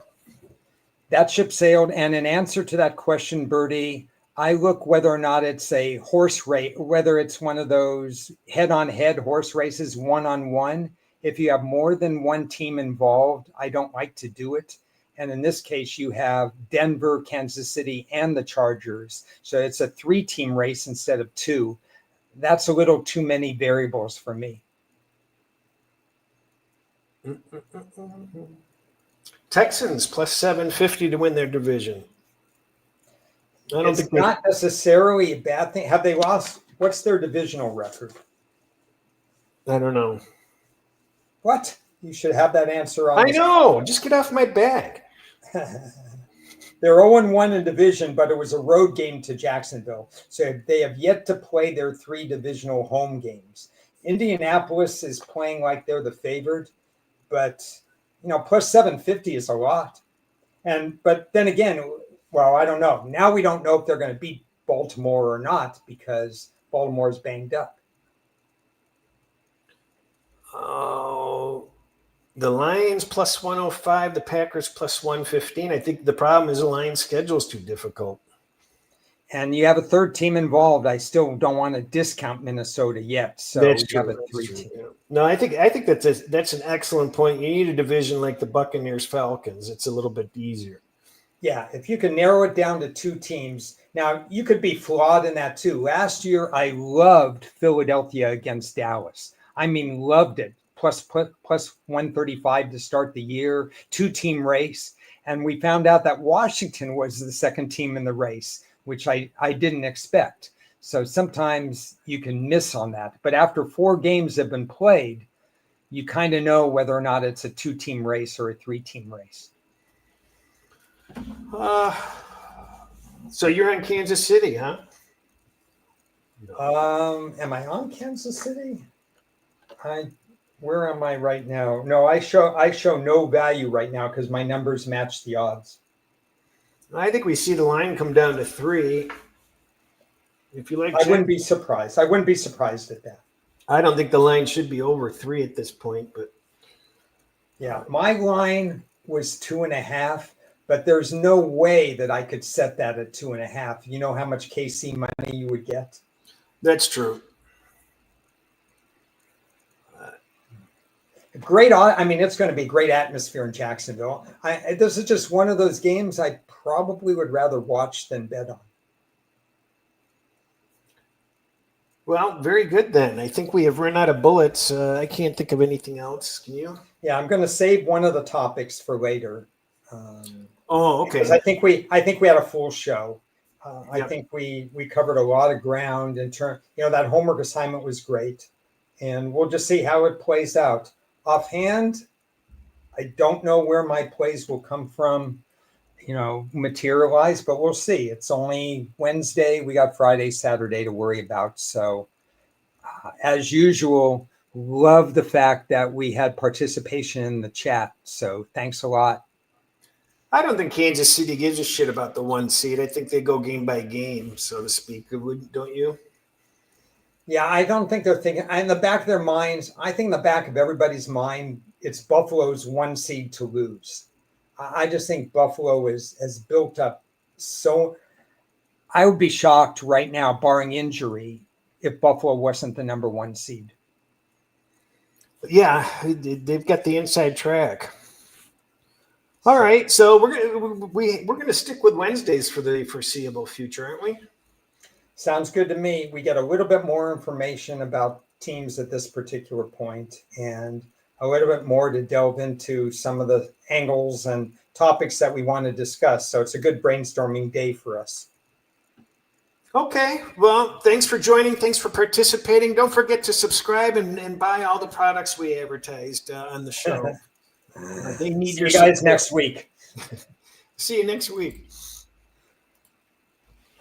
That ship sailed. And in answer to that question, Birdie, I look whether or not it's a horse race, whether it's one of those head-on-head horse races, one-on-one. If you have more than one team involved, I don't like to do it. And in this case, you have Denver, Kansas City, and the Chargers. So it's a 3-team race instead of 2. That's a little too many variables for me. Texans +750 to win their division. It's not necessarily a bad thing. Have they lost? What's their divisional record? I don't know. What? You should have that answer on. I know. Just get off my back. They're 0-1 in division, but it was a road game to Jacksonville. So they have yet to play their 3 divisional home games. Indianapolis is playing like they're the favored, but +750 is a lot. But then again, well, I don't know. Now we don't know if they're going to beat Baltimore or not because Baltimore's banged up. Oh, the Lions +105, the Packers +115. I think the problem is the Lions' schedule is too difficult. And you have a 3rd team involved. I still don't want to discount Minnesota yet. So that's you have a true. 3-team. Yeah. No, I think that's an excellent point. You need a division like the Buccaneers Falcons. It's a little bit easier. Yeah, if you can narrow it down to 2 teams. Now, you could be flawed in that too. Last year, I loved Philadelphia against Dallas. I mean, loved it. Plus 135 to start the year, 2-team race. And we found out that Washington was the 2nd team in the race, which I didn't expect. So sometimes you can miss on that. But after 4 games have been played, you kind of know whether or not it's a 2-team race or a 3-team race. So you're in Kansas City, huh? Am I on Kansas City? Where am I right now? No, I show no value right now because my numbers match the odds. I think we see the line come down to 3. If you like, I wouldn't be surprised. I wouldn't be surprised at that. I don't think the line should be over 3 at this point, but yeah, my line was 2.5, but there's no way that I could set that at 2.5. You know how much KC money you would get? that's true. Great. I mean, it's going to be great atmosphere in Jacksonville. This is just one of those games I probably would rather watch than bet on. Well, very good then. I think we have run out of bullets. I can't think of anything else. Can you? Yeah, I'm going to save one of the topics for later. Okay. Because I think we had a full show. I Yep. think we covered a lot of ground in terms. That homework assignment was great, and we'll just see how it plays out. Offhand, I don't know where my plays will come from, materialize, but we'll see. It's only Wednesday. We got Friday, Saturday to worry about. So, as usual, love the fact that we had participation in the chat. So, thanks a lot. I don't think Kansas City gives a shit about the 1 seed. I think they go game by game, so to speak. Don't you? Yeah, I don't think they're thinking in the back of their minds. I think in the back of everybody's mind, it's Buffalo's 1 seed to lose. I just think Buffalo has built up so. I would be shocked right now, barring injury, if Buffalo wasn't the number 1 seed. Yeah, they've got the inside track. All right, so we're gonna stick with Wednesdays for the foreseeable future, aren't we? Sounds good to me. We get a little bit more information about teams at this particular point and a little bit more to delve into some of the angles and topics that we want to discuss. So it's a good brainstorming day for us. Okay, well, thanks for joining. Thanks for participating. Don't forget to subscribe and buy all the products we advertised on the show. They need See your you guys support. next week. See you next week.